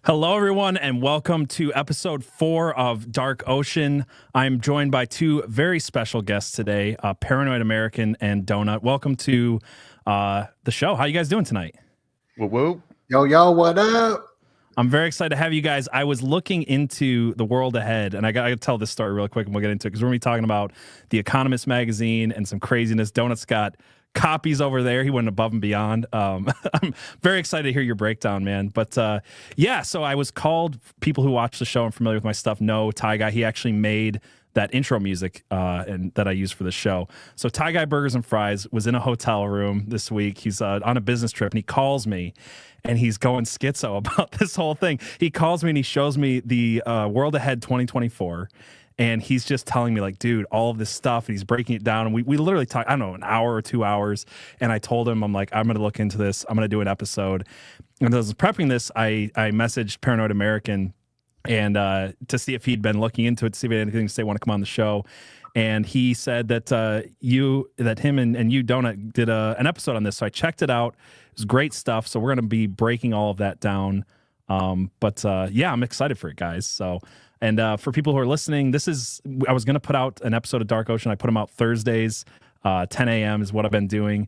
Hello, everyone, and welcome to episode 4 of Dark Ocean. I'm joined by two very special guests today, Paranoid American and Doenut. Welcome to the show. How you guys doing tonight? Whoop, whoop. Yo, what up? I'm very excited to have you guys. I was looking into the world ahead, and I got to tell this story real quick, and we'll get into it, because we're going to be talking about the Economist magazine and some craziness. Doenut's got copies over there. He went above and beyond. I'm very excited to hear your breakdown, man. But yeah, so I was called, people who watch the show and familiar with my stuff know Ty Guy. He actually made that intro music and that I use for the show. So Ty Guy Burgers and Fries was in a hotel room this week. He's on a business trip, and he calls me, and he's going schizo about this whole thing. He calls me and he shows me the World Ahead 2024. And he's just telling me, like, dude, all of this stuff, and he's breaking it down. And we literally talked, I don't know, an hour or 2 hours. And I told him, I'm like, I'm going to look into this. I'm going to do an episode. And as I was prepping this, I messaged Paranoid American and to see if he'd been looking into it, to see if he had anything to say, want to come on the show. And he said that him and you, Doenut, did an episode on this. So I checked it out. It was great stuff. So we're going to be breaking all of that down. But yeah, I'm excited for it, guys. So. And for people who are listening, I was going to put out an episode of Dark Ocean. I put them out Thursdays, 10 a.m. is what I've been doing,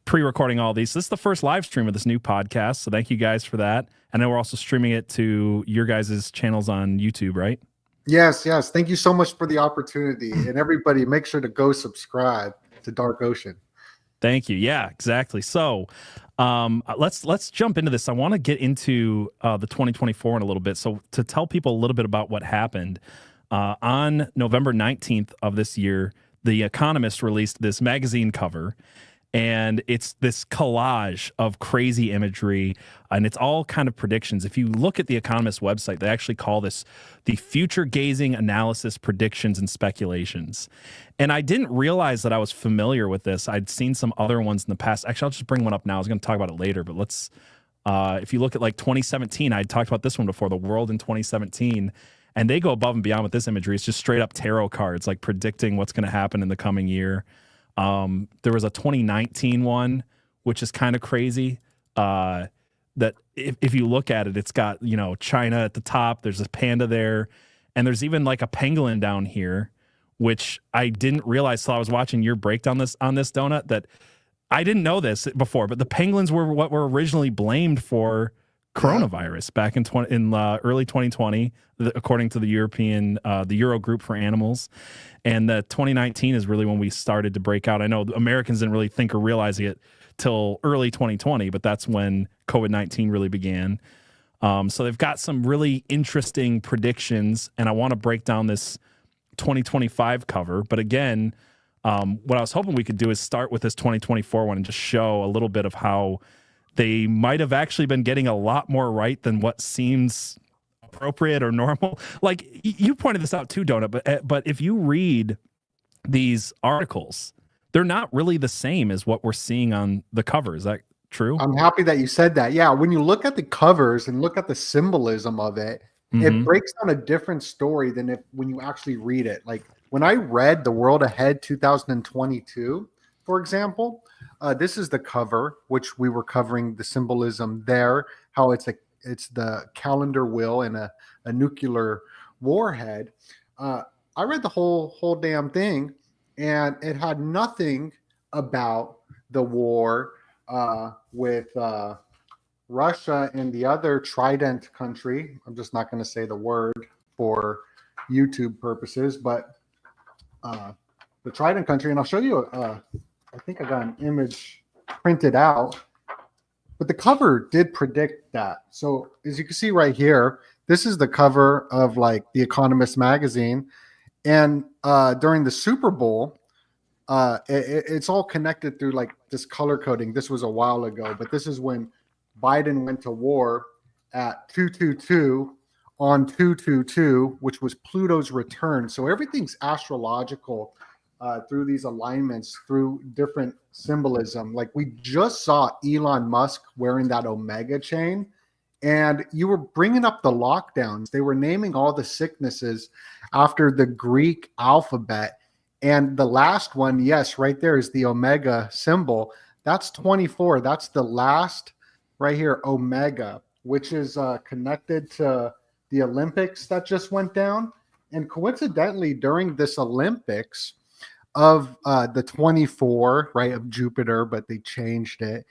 pre-recording all these. So this is the first live stream of this new podcast. So thank you guys for that. And then we're also streaming it to your guys' channels on YouTube, right? Yes. Thank you so much for the opportunity. And everybody, make sure to go subscribe to Dark Ocean. Thank you. Yeah, exactly. So let's jump into this. I want to get into the 2024 in a little bit. So to tell people a little bit about what happened, on November 19th of this year, The Economist released this magazine cover, and it's this collage of crazy imagery, and it's all kind of predictions. If you look at The Economist website, they actually call this the future-gazing analysis, predictions, and speculations. And I didn't realize that I was familiar with this. I'd seen some other ones in the past. Actually, I'll just bring one up now. I was going to talk about it later, but let's, if you look at like 2017, I talked about this one before, The World in 2017, and they go above and beyond with this imagery. It's just straight up tarot cards, like predicting what's going to happen in the coming year. There was a 2019 one, which is kind of crazy. That if you look at it, it's got, China at the top. There's a panda there, and there's even like a pangolin down here, which I didn't realize till I was watching your breakdown on this, Doenut, that I didn't know this before, but the pangolins were what were originally blamed for coronavirus back in early 2020, according to the Euro Group for Animals. And the 2019 is really when we started to break out. I know Americans didn't really think or realize it till early 2020, but that's when COVID-19 really began. So they've got some really interesting predictions, and I want to break down this 2025 cover. But again, what I was hoping we could do is start with this 2024 one and just show a little bit of how they might have actually been getting a lot more right than what seems appropriate or normal. Like you pointed this out too, Doenut, but if you read these articles, they're not really the same as what we're seeing on the cover. Is that true? I'm happy that you said that. Yeah, when you look at the covers and look at the symbolism of it, it breaks down a different story than when you actually read it. Like when I read The World Ahead 2022, for example, this is the cover, which we were covering the symbolism there, how it's the calendar wheel and a nuclear warhead. I read the whole damn thing, and it had nothing about the war with Russia and the other Trident country. I'm just not going to say the word for YouTube purposes, but the Trident country, and I'll show you I think I got an image printed out, but the cover did predict that. So as you can see right here, this is the cover of like the Economist magazine. And during the Super Bowl, it's all connected through like this color coding. This was a while ago, but this is when Biden went to war at 222 on 222, which was Pluto's return. So everything's astrological through these alignments, through different symbolism. Like we just saw Elon Musk wearing that Omega chain, and you were bringing up the lockdowns. They were naming all the sicknesses after the Greek alphabet. And the last one, yes, right there is the Omega symbol. That's 24. That's the last right here, Omega. which is connected to the Olympics that just went down. And coincidentally, during this Olympics of the 24, right, of Jupiter, but they changed it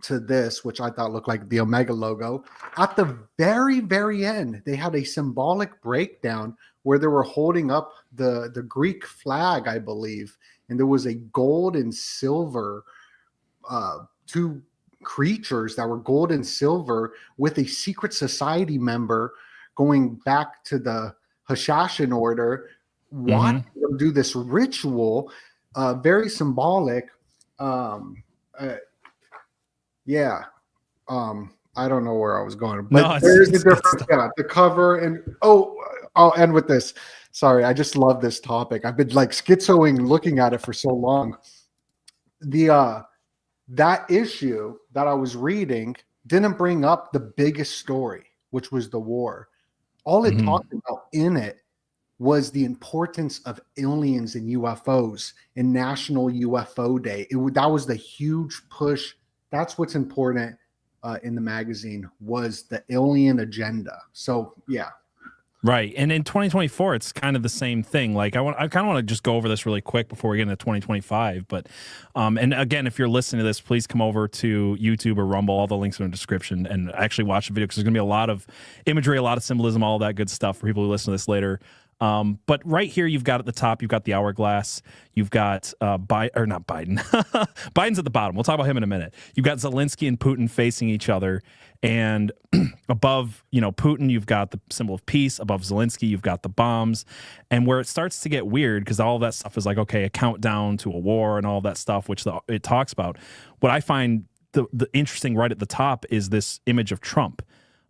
to this, which I thought looked like the Omega logo. At the very, very end, they had a symbolic breakdown where they were holding up the Greek flag, I believe, and there was a gold and silver, two creatures that were gold and silver with a secret society member going back to the Hashashin order, watching them do this ritual, very symbolic. I don't know where I was going, but there's a difference. Yeah, the cover, and I'll end with this. Sorry, I just love this topic. I've been like schizoing looking at it for so long. That issue that I was reading didn't bring up the biggest story, which was the war. All it talked about in it was the importance of aliens and UFOs and National UFO Day. That was the huge push. That's what's important in the magazine, was the alien agenda. So, yeah. Right. And in 2024, it's kind of the same thing. Like I kind of want to just go over this really quick before we get into 2025. But, and again, if you're listening to this, please come over to YouTube or Rumble. All the links are in the description, and actually watch the video, because there's going to be a lot of imagery, a lot of symbolism, all that good stuff for people who listen to this later. But right here, you've got at the top, you've got the hourglass. You've got not Biden. Biden's at the bottom. We'll talk about him in a minute. You've got Zelensky and Putin facing each other. And above, Putin, you've got the symbol of peace. Above Zelensky, you've got the bombs. And where it starts to get weird, because all of that stuff is like, okay, a countdown to a war and all that stuff, which it talks about. What I find the interesting right at the top is this image of Trump.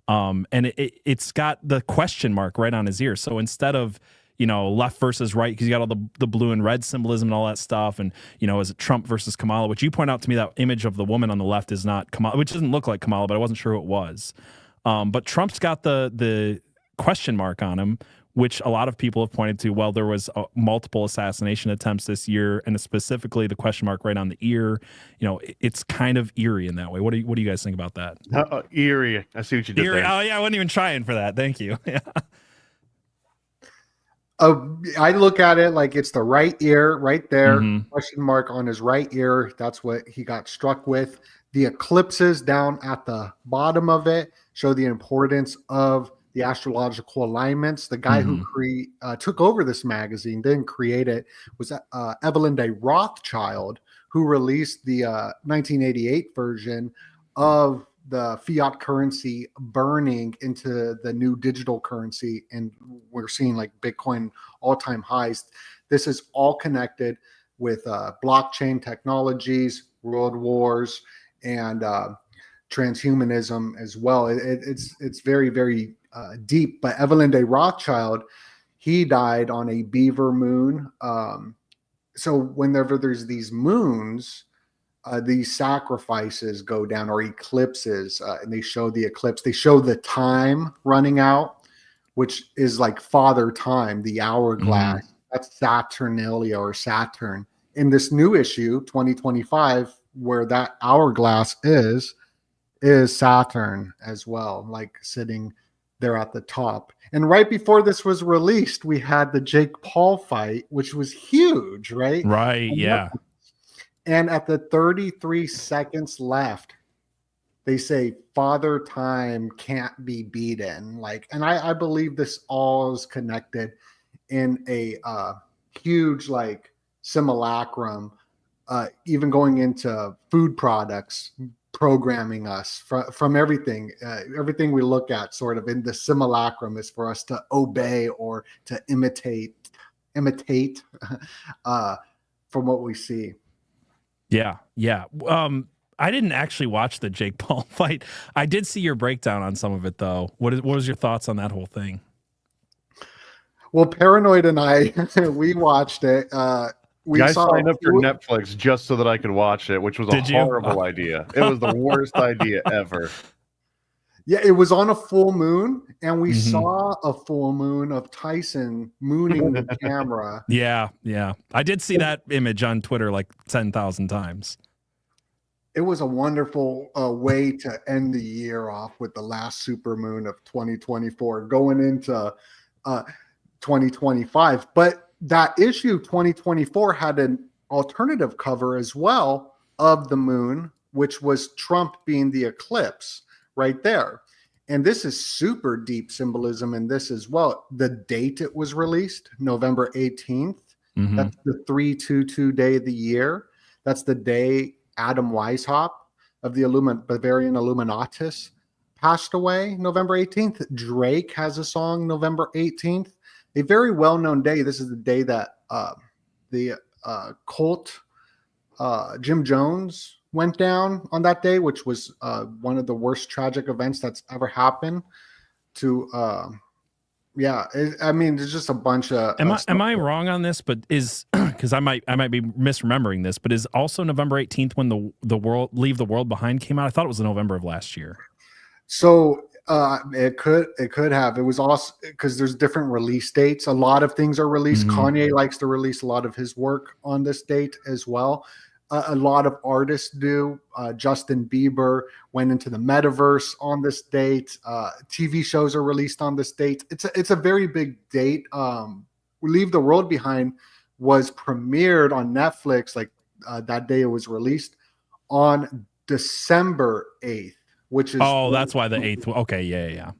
And it's got the question mark right on his ear. So instead of, left versus right, because you got all the blue and red symbolism and all that stuff, and, is it Trump versus Kamala, which you point out to me, that image of the woman on the left is not Kamala, which doesn't look like Kamala, but I wasn't sure who it was. But Trump's got the question mark on him, which a lot of people have pointed to. Well, there was multiple assassination attempts this year, and specifically the question mark right on the ear. It's kind of eerie in that way. What do you guys think about that? Eerie. I see what you did there. Oh yeah, I wasn't even trying for that. Thank you. Yeah. I look at it like it's the right ear right there, question mark on his right ear. That's what he got struck with. The eclipses down at the bottom of it show the importance of the astrological alignments. The guy who took over this magazine, didn't create it, was Evelyn de Rothschild, who released the 1988 version of the fiat currency burning into the new digital currency. And we're seeing like Bitcoin all-time highs. This is all connected with blockchain technologies, world wars, and transhumanism as well. It's very, very deep. But Evelyn de Rothschild, he died on a beaver moon. So whenever there's these moons, these sacrifices go down, or eclipses, and they show the eclipse. They show the time running out, which is like Father Time, the hourglass. That's Saturnalia, or Saturn. In this new issue, 2025, where that hourglass is Saturn as well, like sitting there at the top. And right before this was released, we had the Jake Paul fight, which was huge, right? Right, yeah. And at the 33 seconds left, they say Father Time can't be beaten. And I believe this all is connected in a huge simulacrum, even going into food products, programming us from everything. Everything we look at sort of in the simulacrum is for us to obey or to imitate from what we see. Yeah. I didn't actually watch the Jake Paul fight. I did see your breakdown on some of it, though. What was your thoughts on that whole thing? Well, Paranoid and I, we watched it. I signed up for Netflix just so that I could watch it, which was a horrible idea. It was the worst idea ever. Yeah, it was on a full moon, and we saw a full moon of Tyson mooning the camera. Yeah. I did see that image on Twitter like 10,000 times. It was a wonderful way to end the year off with the last supermoon of 2024, going into 2025. But that issue 2024 had an alternative cover as well of the moon, which was Trump being the eclipse right there. And this is super deep symbolism in this as well. The date it was released, November 18th. Mm-hmm. That's the 322 day of the year. That's the day Adam Weishaupt of the Bavarian Illuminatus passed away, November 18th. Drake has a song November 18th. A very well-known day. This is the day that the cult Jim Jones went down on that day, which was one of the worst tragic events that's ever happened to there's just a bunch of am I wrong on this, but is because I might be misremembering this, but is also November 18th when the world Leave the World Behind came out? I thought it was in November of last year. So it could have. It was also because there's different release dates. A lot of things are released. Mm-hmm. Kanye likes to release a lot of his work on this date as well. A lot of artists do. Justin Bieber went into the metaverse on this date. TV shows are released on this date. It's a very big date. Leave the World Behind was premiered on Netflix that day it was released on December 8th, which is that's why the 8th. Okay, yeah.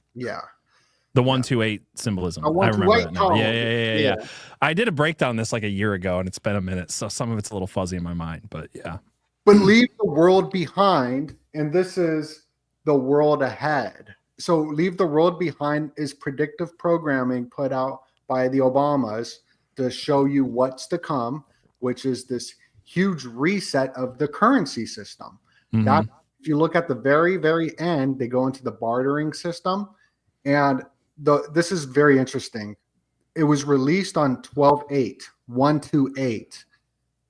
The 128 symbolism. I remember that now. Yeah. I did a breakdown on this like a year ago, and it's been a minute, so some of it's a little fuzzy in my mind, but yeah. But Leave the World Behind, and this is the world ahead. So Leave the World Behind is predictive programming put out by the Obamas to show you what's to come, which is this huge reset of the currency system. Mm-hmm. That, if you look at the very, very end, they go into the bartering system, and this is very interesting. It was released on 12/8, 128.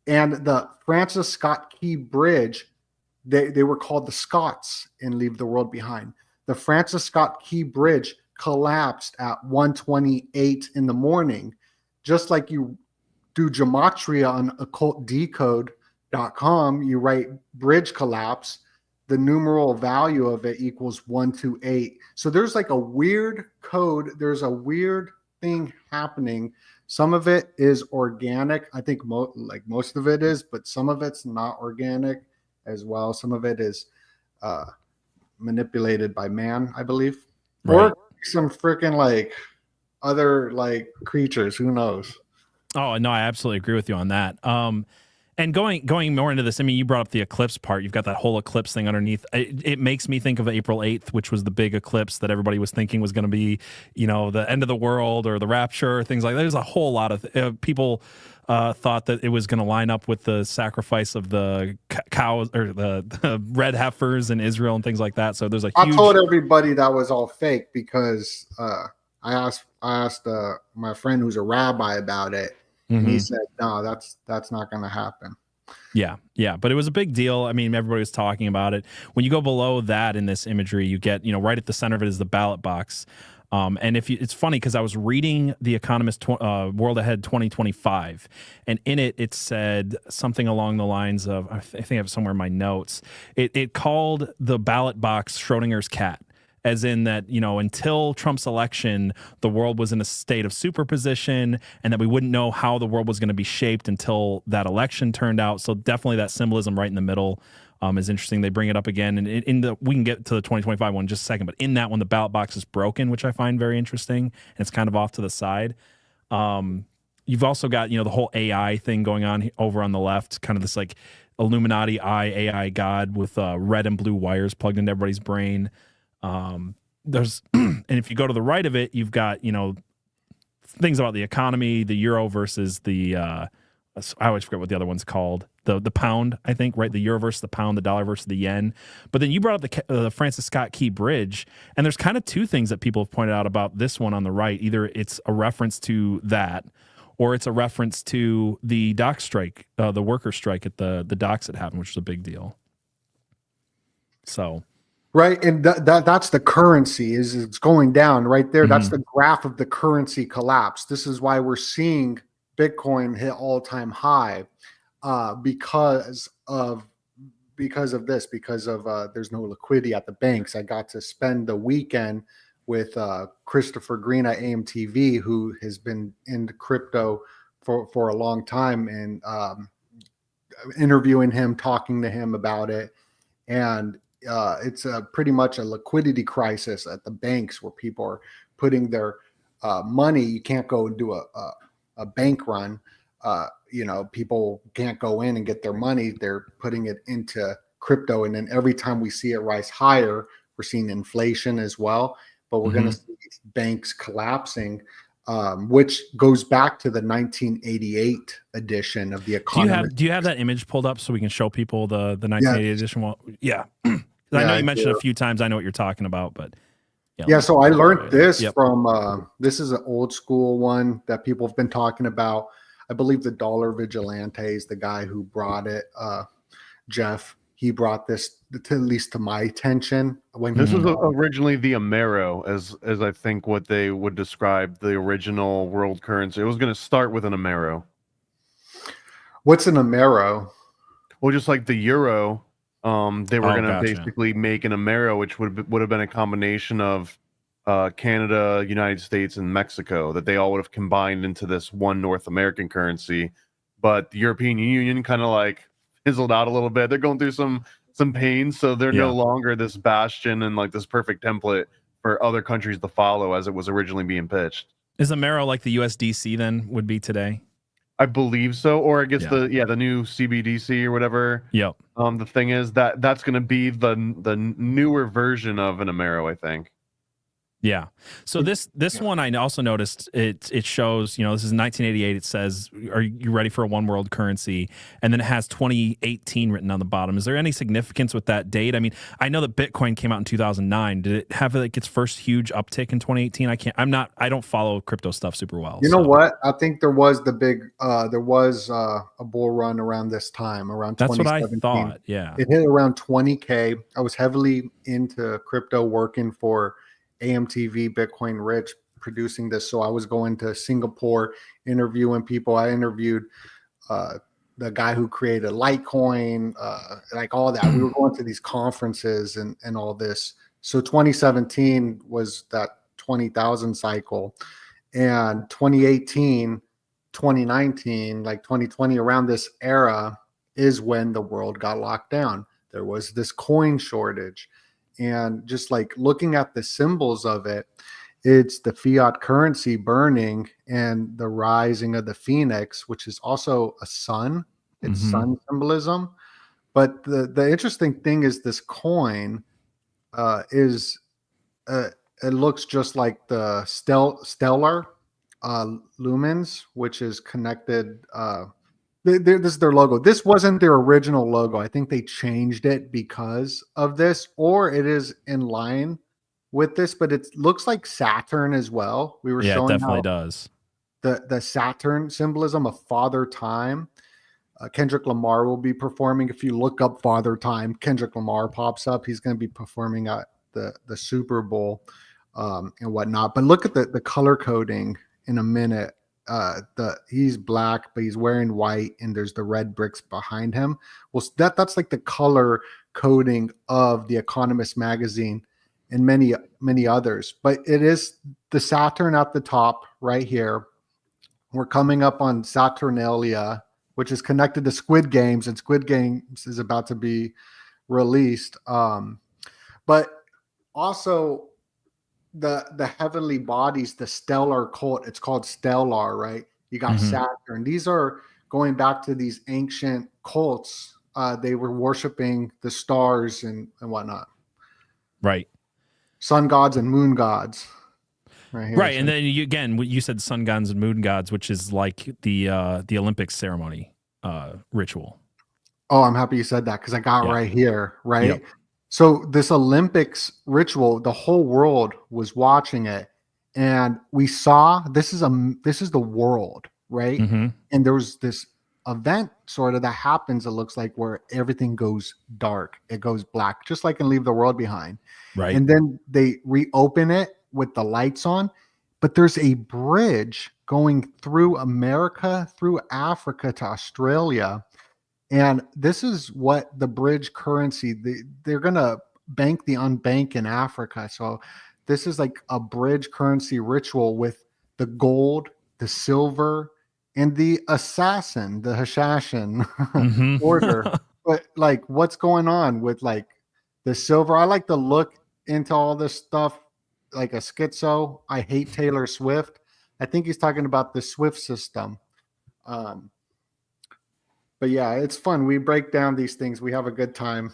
And the Francis Scott Key Bridge, they were called the Scots in Leave the World Behind. The Francis Scott Key Bridge collapsed at 1:28 in the morning. Just like you do gematria on occultdecode.com, you write bridge collapse. The numeral value of it equals 128. So there's like a weird code. There's a weird thing happening. Some of it is organic. I think most of it is, but some of it's not organic as well. Some of it is manipulated by man, I believe, right. Or some freaking other creatures. Who knows? Oh no, I absolutely agree with you on that. And going more into this, I mean, you brought up the eclipse part. You've got that whole eclipse thing underneath. It makes me think of April 8th, which was the big eclipse that everybody was thinking was going to be, the end of the world or the rapture, things like that. There's a whole lot of people thought that it was going to line up with the sacrifice of the cows or the red heifers in Israel and things like that. So there's a huge... I told everybody that was all fake because I asked my friend who's a rabbi about it. Mm-hmm. And he said, no, that's not going to happen. Yeah. But it was a big deal. I mean, everybody was talking about it. When you go below that in this imagery, you get, right at the center of it is the ballot box. And it's funny because I was reading the Economist World Ahead 2025, and in it said something along the lines of, I think I have it somewhere in my notes. It called the ballot box Schrodinger's cat. As in that, until Trump's election, the world was in a state of superposition and that we wouldn't know how the world was going to be shaped until that election turned out. So definitely that symbolism right in the middle is interesting. They bring it up again. And we can get to the 2025 one in just a second, but in that one, the ballot box is broken, which I find very interesting. And it's kind of off to the side. You've also got, the whole AI thing going on over on the left, kind of this Illuminati AI God with red and blue wires plugged into everybody's brain. There's and if you go to the right of it, you've got things about the economy, the euro versus the I always forget what the other one's called, the pound, I think, right? The euro versus the pound, the dollar versus the yen. But then you brought up the Francis Scott Key Bridge, and there's kind of two things that people have pointed out about this one on the right. Either it's a reference to that, or it's a reference to the dock strike, the worker strike at the docks that happened, which was a big deal. So. Right, and that's the currency it's going down right there. Mm-hmm. That's the graph of the currency collapse. This is why we're seeing Bitcoin hit all-time high because of because of this, because of there's no liquidity at the banks. I got to spend the weekend with Christopher Green at AMTV, who has been into crypto for a long time, and interviewing him, talking to him about it. And it's pretty much a liquidity crisis at the banks where people are putting their money. You can't go and do a bank run. People can't go in and get their money. They're putting it into crypto. And then every time we see it rise higher, we're seeing inflation as well. But we're going to see banks collapsing, which goes back to the 1988 edition of the Economist. Do you have that image pulled up so we can show people the 1988 edition? Well, yeah. I know you mentioned it a few times. I know what you're talking about, but so I learned this from this is an old school one that people have been talking about. I believe the Dollar Vigilante is the guy who brought it. Jeff, he brought this to, at least to my attention. This was originally the Amero, as I think what they would describe the original world currency. It was going to start with an Amero. What's an Amero? Well, just like the euro, they were going to basically make an Amero, which would have been a combination of Canada, United States, and Mexico, that they all would have combined into this one North American currency. But the European Union kind of like fizzled out a little bit. They're going through some pain, so they're no longer this bastion and like this perfect template for other countries to follow as it was originally being pitched. Is Amero like the USDC then would be today? I believe so, or I guess the new CBDC or whatever. Yep. The thing is that's going to be the newer version of an Amero, I think. Yeah. So this one I also noticed it shows, this is 1988. It says, "Are you ready for a one world currency?" And then it has 2018 written on the bottom. Is there any significance with that date? I mean, I know that Bitcoin came out in 2009. Did it have like its first huge uptick in 2018? I don't follow crypto stuff super well. You know what? I think there was a bull run around this time, around 2017. That's what I thought. Yeah. It hit around 20K. I was heavily into crypto, working for AMTV, Bitcoin Rich, producing this. So I was going to Singapore, interviewing people. I interviewed the guy who created Litecoin, like all that. We were going to these conferences and all this. So 2017 was that 20,000 cycle. And 2018, 2019, like 2020, around this era is when the world got locked down. There was this coin shortage. And just like looking at the symbols of it, it's the fiat currency burning and the rising of the phoenix, which is also a sun. It's sun symbolism. But the interesting thing is this coin it looks just like the stellar lumens, which is connected. This is their logo. This wasn't their original logo. I think they changed it because of this, or it is in line with this, but it looks like Saturn as well. We were showing it definitely does. The Saturn symbolism of Father Time. Kendrick Lamar will be performing. If you look up Father Time, Kendrick Lamar pops up. He's going to be performing at the Super Bowl and whatnot. But look at the color coding in a minute. He's black, but he's wearing white, and there's the red bricks behind him. Well, that's like the color coding of the Economist magazine and many others. But it is the Saturn at the top right here. We're coming up on Saturnalia, which is connected to Squid Games, and Squid Games is about to be released. But also the heavenly bodies, the stellar cult, it's called stellar, right? You got Saturn. These are going back to these ancient cults. They were worshiping the stars and whatnot. Right. Sun gods and moon gods. Right here. Right. And then you said sun gods and moon gods, which is like the Olympics ceremony ritual. Oh, I'm happy you said that because I got right here, right? Yep. So this Olympics ritual, the whole world was watching it, and we saw this is the world, right? And there was this event sort of that happens. It looks like where everything goes dark, it goes black, just like in Leave the World Behind, right? And then they reopen it with the lights on, but there's a bridge going through America, through Africa to Australia. And this is what the bridge currency, they're going to bank the unbank in Africa. So this is like a bridge currency ritual with the gold, the silver, and the assassin, the Hashashin order. But like, what's going on with like the silver? I like to look into all this stuff like a schizo. I hate Taylor Swift. I think he's talking about the Swift system. But yeah, it's fun. We break down these things. We have a good time.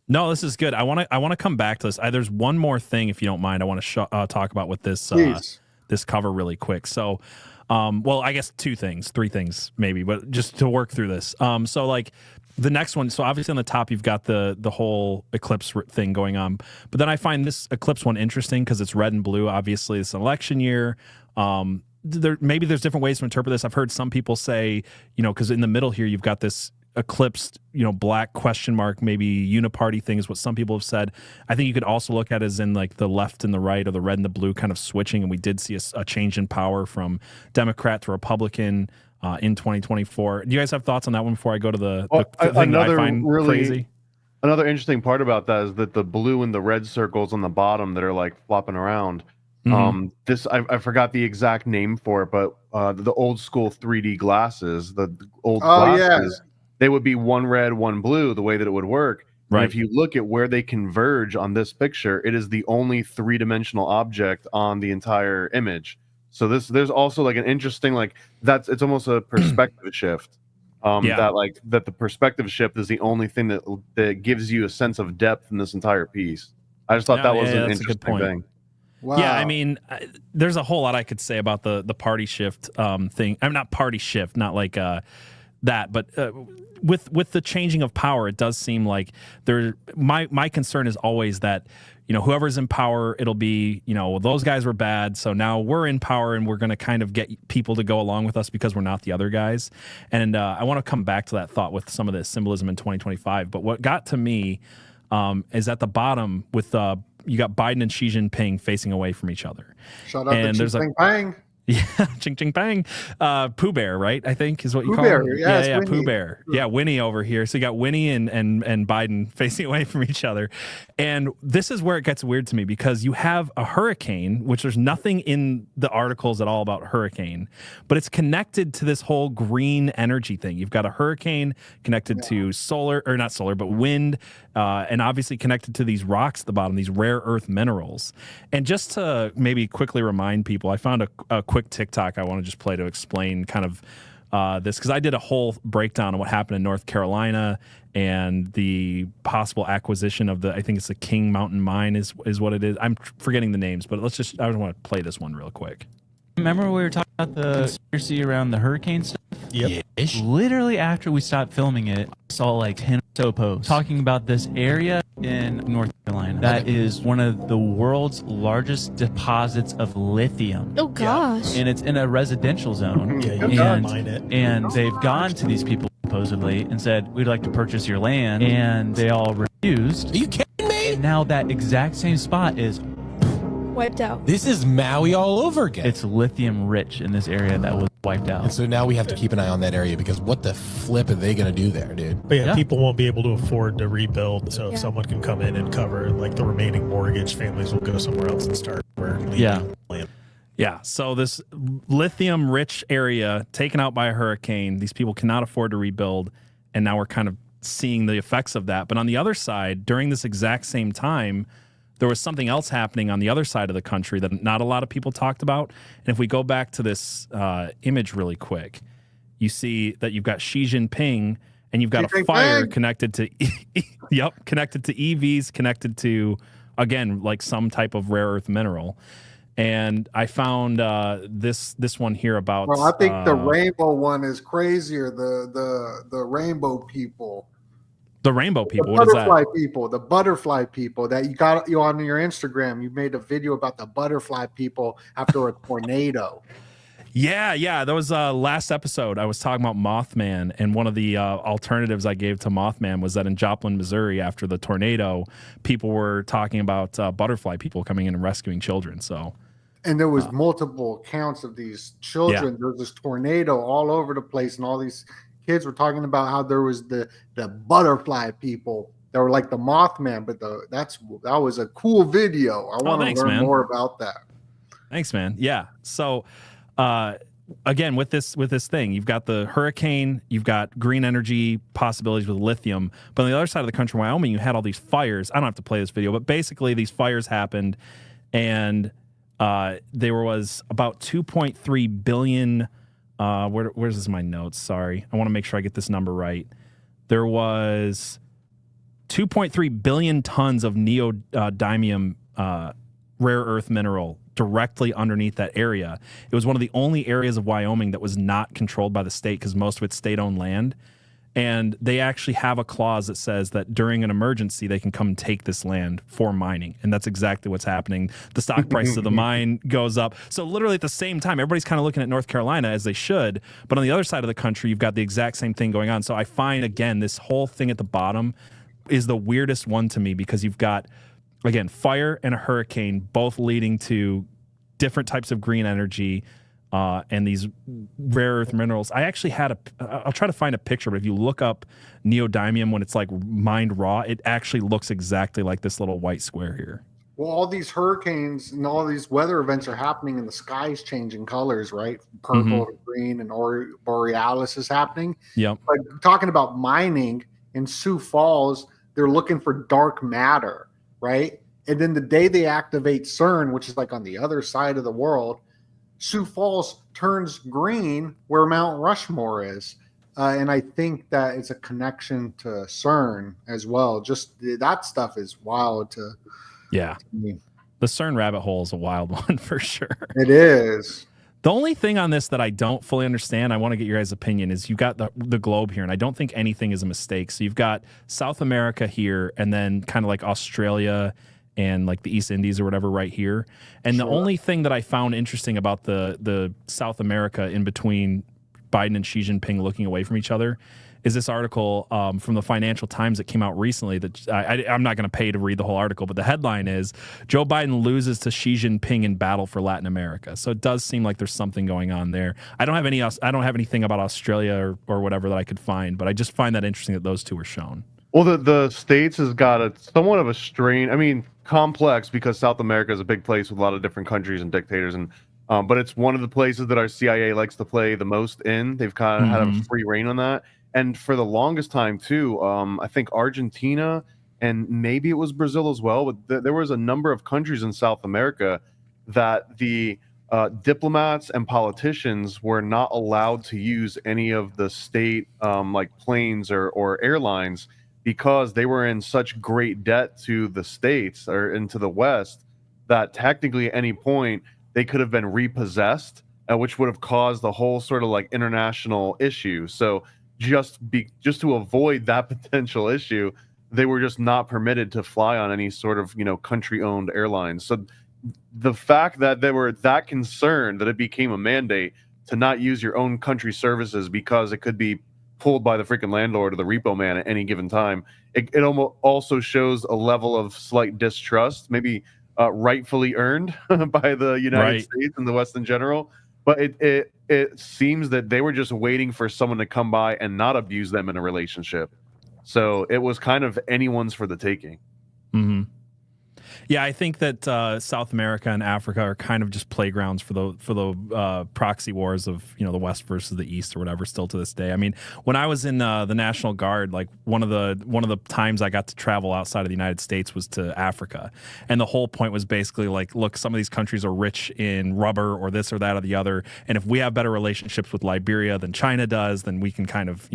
No, this is good. I want to come back to this. There's one more thing, if you don't mind, I want to talk about with this this cover really quick. So, well, I guess three things maybe, but just to work through this. So like the next one. So obviously on the top you've got the whole eclipse thing going on, but then I find this eclipse one interesting because it's red and blue. Obviously, it's an election year. Maybe there's different ways to interpret this. I've heard some people say, because in the middle here you've got this eclipsed, black question mark, maybe uniparty thing is what some people have said. I think you could also look at it as in like the left and the right, or the red and the blue kind of switching, and we did see a change in power from Democrat to Republican in 2024. Do you guys have thoughts on that one before I go to the thing that I find crazy? Another interesting part about that is that the blue and the red circles on the bottom that are like flopping around. This I forgot the exact name for it, but the old school 3D glasses, the old glasses, they would be one red, one blue, the way that it would work. Right. And if you look at where they converge on this picture, it is the only three-dimensional object on the entire image. So there's also like an interesting, it's almost a perspective shift. That the perspective shift is the only thing that gives you a sense of depth in this entire piece. I just thought that was an interesting thing. Wow. Yeah, I mean, there's a whole lot I could say about the party shift thing. I'm not party shift, not like that, but with the changing of power, it does seem like my concern is always that whoever's in power, it'll be those guys were bad, so now we're in power and we're going to kind of get people to go along with us because we're not the other guys. And I want to come back to that thought with some of the symbolism in 2025. But what got to me is at the bottom with you got Biden and Xi Jinping facing away from each other. Shout out to Xi Jinping. Yeah, ching ching bang. Pooh Bear, right? I think is what you call him. Yeah, Pooh Bear. Yeah, Winnie over here. So you got Winnie and Biden facing away from each other. And this is where it gets weird to me, because you have a hurricane, which there's nothing in the articles at all about hurricane, but it's connected to this whole green energy thing. You've got a hurricane connected to wind, and obviously connected to these rocks at the bottom, these rare earth minerals. And just to maybe quickly remind people, I found a quick TikTok I want to just play to explain kind of this, because I did a whole breakdown on what happened in North Carolina and the possible acquisition of I think it's the King Mountain Mine is what it is. I'm forgetting the names, but I just want to play this one real quick. Remember we were talking about the conspiracy around the hurricane stuff? Yep. Literally after we stopped filming it, I saw like 10 or so posts talking about this area in North Carolina that is one of the world's largest deposits of lithium. Oh gosh. And it's in a residential zone. And they've gone to these people supposedly and said, we'd like to purchase your land, and they all refused. Are you kidding me? And now that exact same spot is wiped out. This is Maui all over again. It's lithium rich in this area that was wiped out. And so now we have to keep an eye on that area, because what the flip are they going to do there, dude? But people won't be able to afford to rebuild. So if someone can come in and cover like the remaining mortgage, families will go somewhere else and start land. Yeah. So this lithium rich area taken out by a hurricane, these people cannot afford to rebuild. And now we're kind of seeing the effects of that. But on the other side, during this exact same time, there was something else happening on the other side of the country that not a lot of people talked about. And if we go back to this image really quick, you see that you've got Xi Jinping and you've got a fire connected to, connected to EVs, connected to, again, like some type of rare earth mineral. And I found this one here about. Well, I think the rainbow one is crazier. The rainbow people. The rainbow people. What is that? The butterfly people that you got on your Instagram. You made a video about the butterfly people after a tornado. Yeah. That was last episode. I was talking about Mothman, and one of the alternatives I gave to Mothman was that in Joplin, Missouri, after the tornado, people were talking about butterfly people coming in and rescuing children. And there was multiple accounts of these children. There was this tornado all over the place, and all these kids were talking about how there was the butterfly people that were like the Mothman, but that was a cool video. I want to learn more about that. Thanks, man. Yeah. So, again, with this thing, you've got the hurricane, you've got green energy possibilities with lithium, but on the other side of the country, Wyoming, you had all these fires. I don't have to play this video, but basically these fires happened, and there was about 2.3 billion. Where's this in my notes? Sorry, I want to make sure I get this number right. There was 2.3 billion tons of neodymium rare earth mineral directly underneath that area. It was one of the only areas of Wyoming that was not controlled by the state because most of it's state-owned land. And they actually have a clause that says that during an emergency, they can come and take this land for mining. And that's exactly what's happening. The stock price of the mine goes up. So literally at the same time, everybody's kind of looking at North Carolina as they should. But on the other side of the country, you've got the exact same thing going on. So I find, again, this whole thing at the bottom is the weirdest one to me because you've got, again, fire and a hurricane both leading to different types of green energy and these rare earth minerals. I actually had I'll try to find a picture, but if you look up neodymium when it's like mined raw, it actually looks exactly like this little white square here. Well, all these hurricanes and all these weather events are happening and the sky's changing colors, right? Purple to green, and borealis is happening. Yep. But talking about mining in Sioux Falls, they're looking for dark matter, right? And then the day they activate CERN, which is like on the other side of the world, Sioux Falls turns green where Mount Rushmore is. And I think that it's a connection to CERN as well. Just that stuff is wild to me. The CERN rabbit hole is a wild one for sure. It is. The only thing on this that I don't fully understand, I want to get your guys' opinion, is you've got the globe here, and I don't think anything is a mistake. So you've got South America here, and then kind of like Australia and like the East Indies or whatever right here. And the only thing that I found interesting about the South America in between Biden and Xi Jinping looking away from each other is this article from the Financial Times that came out recently that I'm not going to pay to read the whole article, but the headline is Joe Biden loses to Xi Jinping in battle for Latin America. So it does seem like there's something going on there. I don't have anything about Australia or whatever that I could find, but I just find that interesting that those two are shown. Well, the States has got a somewhat of a strain. I mean, complex because South America is a big place with a lot of different countries and dictators, and but it's one of the places that our CIA likes to play the most in. They've kind of had a free reign on that, and for the longest time too. I think Argentina and maybe it was Brazil as well, but there was a number of countries in South America that the diplomats and politicians were not allowed to use any of the state like planes or airlines, because they were in such great debt to the States or into the West that technically at any point they could have been repossessed, which would have caused the whole sort of like international issue. So just to avoid that potential issue, they were just not permitted to fly on any sort of, country-owned airlines. So the fact that they were that concerned that it became a mandate to not use your own country services because it could be pulled by the freaking landlord or the repo man at any given time, it almost also shows a level of slight distrust, maybe rightfully earned by the United States and the West in general. But it seems that they were just waiting for someone to come by and not abuse them in a relationship. So it was kind of anyone's for the taking. Mm-hmm. Yeah, I think that South America and Africa are kind of just playgrounds for the proxy wars of the West versus the East or whatever. Still to this day, I mean, when I was in the National Guard, like one of the times I got to travel outside of the United States was to Africa, and the whole point was basically like, look, some of these countries are rich in rubber or this or that or the other, and if we have better relationships with Liberia than China does, then we can kind of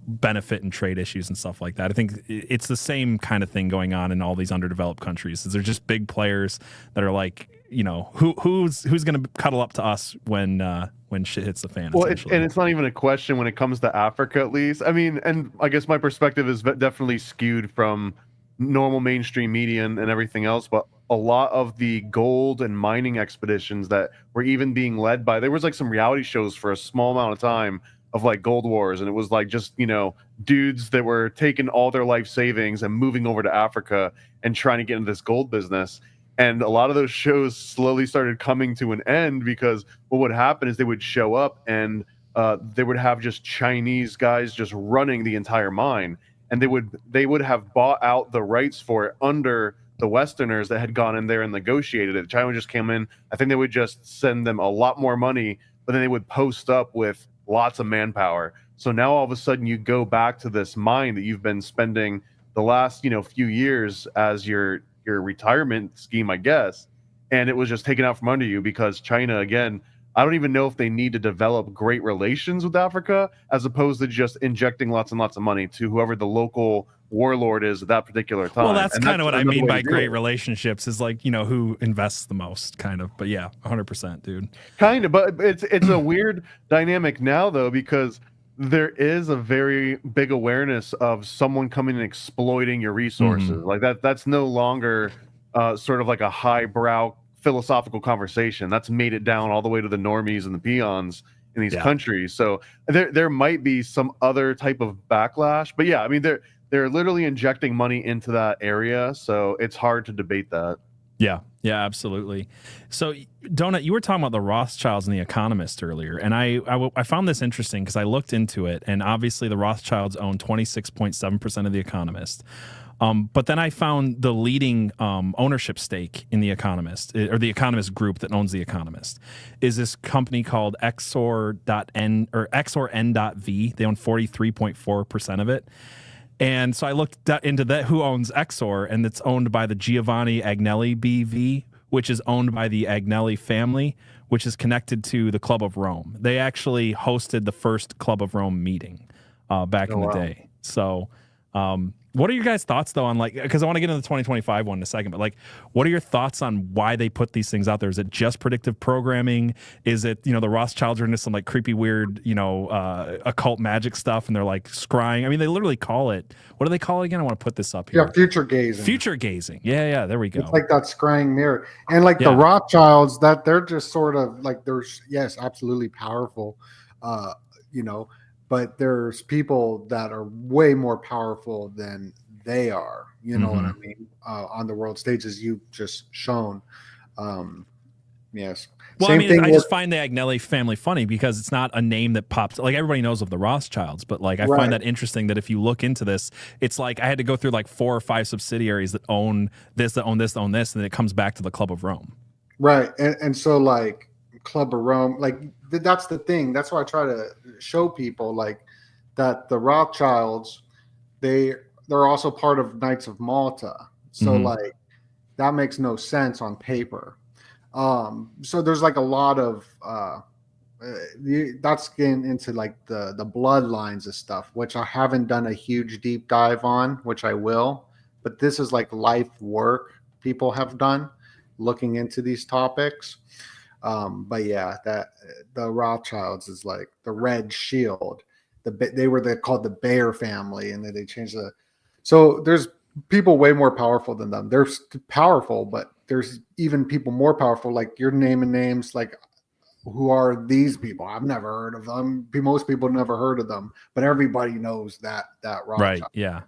benefit in trade issues and stuff like that. I think it's the same kind of thing going on in all these underdeveloped countries. They're just big players that are like, who's going to cuddle up to us when shit hits the fan. Well, and it's not even a question when it comes to Africa, at least. I mean, and I guess my perspective is definitely skewed from normal mainstream media and everything else, but a lot of the gold and mining expeditions that were even being led by, there was like some reality shows for a small amount of time of like gold wars, and it was like just dudes that were taking all their life savings and moving over to Africa and trying to get into this gold business. And a lot of those shows slowly started coming to an end because what would happen is they would show up and they would have just Chinese guys just running the entire mine, and they would have bought out the rights for it under the Westerners that had gone in there and negotiated it. China just came in. I think they would just send them a lot more money, but then they would post up with lots of manpower. So now all of a sudden you go back to this mine that you've been spending the last, few years as your retirement scheme, I guess, and it was just taken out from under you because China, again, I don't even know if they need to develop great relations with Africa as opposed to just injecting lots and lots of money to whoever the local warlord is at that particular time. Well, that's kind of what I mean by great relationships is like, who invests the most kind of. But yeah, 100%, dude. Kind of, but it's a weird dynamic now, though, because there is a very big awareness of someone coming and exploiting your resources. Like that's no longer sort of like a highbrow philosophical conversation. That's made it down all the way to the normies and the peons in these countries. So there might be some other type of backlash, but yeah, I mean they're literally injecting money into that area, so it's hard to debate that. Yeah, absolutely. So, Donut, you were talking about the Rothschilds and the Economist earlier, and I found this interesting because I looked into it, and obviously the Rothschilds own 26.7% of the Economist. But then I found the leading ownership stake in the Economist, or the Economist group that owns the Economist, is this company called Exor.N or Exor.N.V. They own 43.4% of it. And so I looked into that, who owns Exor, and it's owned by the Giovanni Agnelli BV, which is owned by the Agnelli family, which is connected to the Club of Rome. They actually hosted the first Club of Rome meeting back in the day. So what are your guys' thoughts, though, on because I want to get into the 2025 one in a second, but what are your thoughts on why they put these things out there? Is it just predictive programming? Is it, the Rothschilds are into some creepy, weird, occult magic stuff, and they're scrying? I mean, they literally call it, what do they call it again? I want to put this up here. Yeah, future gazing. Future gazing. Yeah, there we go. It's like that scrying mirror. And the Rothschilds, that they're just sort of they're, yes, absolutely powerful, but there's people that are way more powerful than they are. You know what I mean? On the world stage, as you've just shown. Yes. Well, same thing I just find the Agnelli family funny because it's not a name that pops. Everybody knows of the Rothschilds, but I find that interesting that if you look into this, it's I had to go through 4 or 5 subsidiaries that own this, that own this, that own this, and then it comes back to the Club of Rome. Right. And so Club of Rome, that's the thing. That's why I try to show people that the Rothschilds, they're also part of Knights of Malta. So that makes no sense on paper. So there's a lot of that's getting into the bloodlines of stuff, which I haven't done a huge deep dive on, which I will. But this is life work people have done looking into these topics. But yeah, that the Rothschilds is the red shield. They're called the Bear family, and then they changed so there's people way more powerful than them. They're powerful, but there's even people more powerful. You're naming names who are these people? I've never heard of them. Most people never heard of them, but everybody knows that Rothschild. Right. Yeah.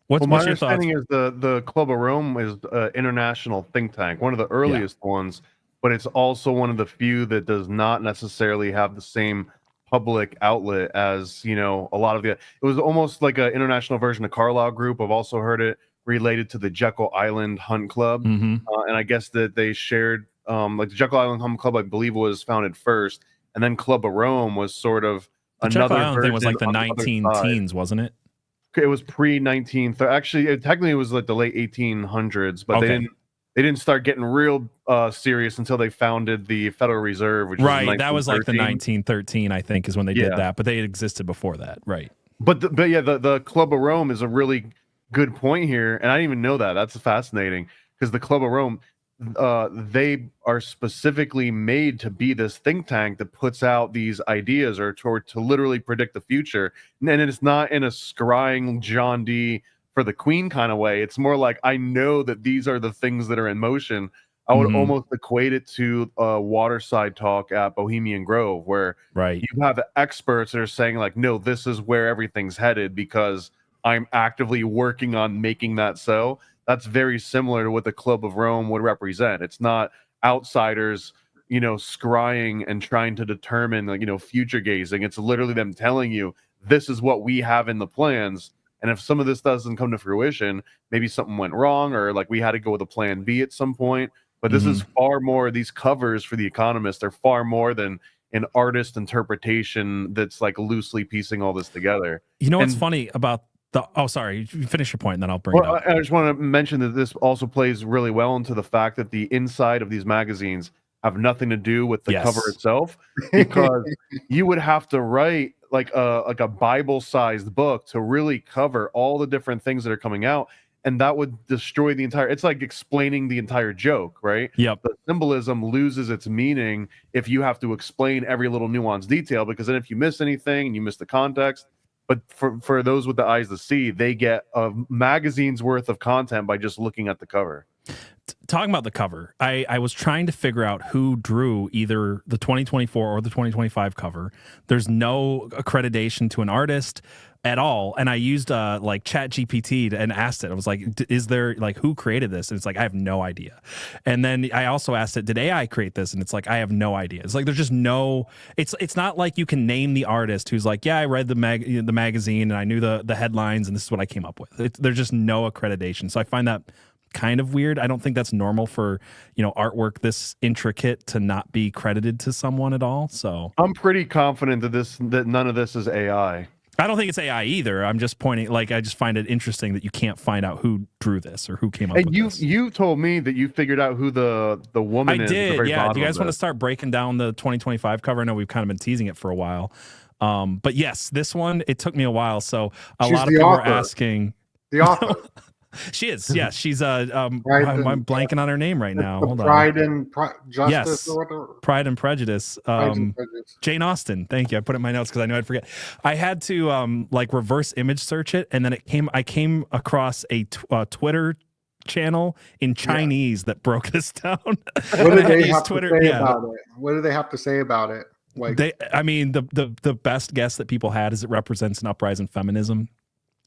What's your understanding is the Club of Rome is an international think tank, one of the earliest ones, but it's also one of the few that does not necessarily have the same public outlet as a lot of it was almost like an international version of Carlyle Group. I've also heard it related to the Jekyll Island Hunt Club, and I guess that they shared the Jekyll Island Hunt Club, I believe, was founded first, and then Club of Rome was sort of the Jekyll Island thing was the 19 teens, wasn't it? It was pre-19. Actually, technically, it was the late 1800s, but they didn't start getting real serious until they founded the Federal Reserve, which that was the 1913, I think, is when they did that. But they existed before that, right? But the Club of Rome is a really good point here, and I didn't even know that. That's fascinating because the Club of Rome, they are specifically made to be this think tank that puts out these ideas or to literally predict the future, and it's not in a scrying John D. for the Queen kind of way. It's more I know that these are the things that are in motion. I would almost equate it to Waterside Talk at Bohemian Grove, where you have experts that are saying no, this is where everything's headed because I'm actively working on making that so. That's very similar to what the Club of Rome would represent. It's not outsiders scrying and trying to determine, like, future gazing. It's literally them telling you this is what we have in the plans. And if some of this doesn't come to fruition, maybe something went wrong, or like we had to go with a plan B at some point. But this is far more, these covers for The Economist are far more than an artist interpretation that's like loosely piecing all this together. What's funny about sorry, finish your point and then I'll bring it up. I just want to mention that this also plays really well into the fact that the inside of these magazines have nothing to do with the cover itself, because you would have to write like a Bible-sized book to really cover all the different things that are coming out, and that would destroy the entire. It's like explaining the entire joke, right? Yep. The symbolism loses its meaning if you have to explain every little nuance detail, because then if you miss anything and you miss the context. But for those with the eyes to see, they get a magazine's worth of content by just looking at the cover. Talking about the cover, I was trying to figure out who drew either the 2024 or the 2025 cover. There's no accreditation to an artist at all, and I used like ChatGPT and asked it. I was like, "Is there like who created this?" And it's like, I have no idea. And then I also asked it, "Did AI create this?" And it's like, I have no idea. It's like there's just no. It's not like you can name the artist who's like, "Yeah, I read the magazine and I knew the headlines and this is what I came up with." There's just no accreditation. So I find that kind of weird. I don't think that's normal for artwork this intricate to not be credited to someone at all. So I'm pretty confident that none of this is AI. I don't think it's AI either. I'm just pointing, like, I just find it interesting that you can't find out who drew this or who came up with this. You told me that you figured out who the woman is. I did, yeah. Do you guys want to start breaking down the 2025 cover? I know we've kind of been teasing it for a while. But yes, this one, it took me a while. So a lot of people were asking. The author. She is, yes. She's I'm blanking on her name right now. Hold Pride and Justice. Yes. Pride and Prejudice. Jane Austen. Thank you. I put it in my notes because I knew I'd forget. I had to like reverse image search it, and then I came across a Twitter channel in Chinese that broke this down. What do they have to say about it? What do they have to say about it? Like, the best guess that people had is it represents an uprising feminism.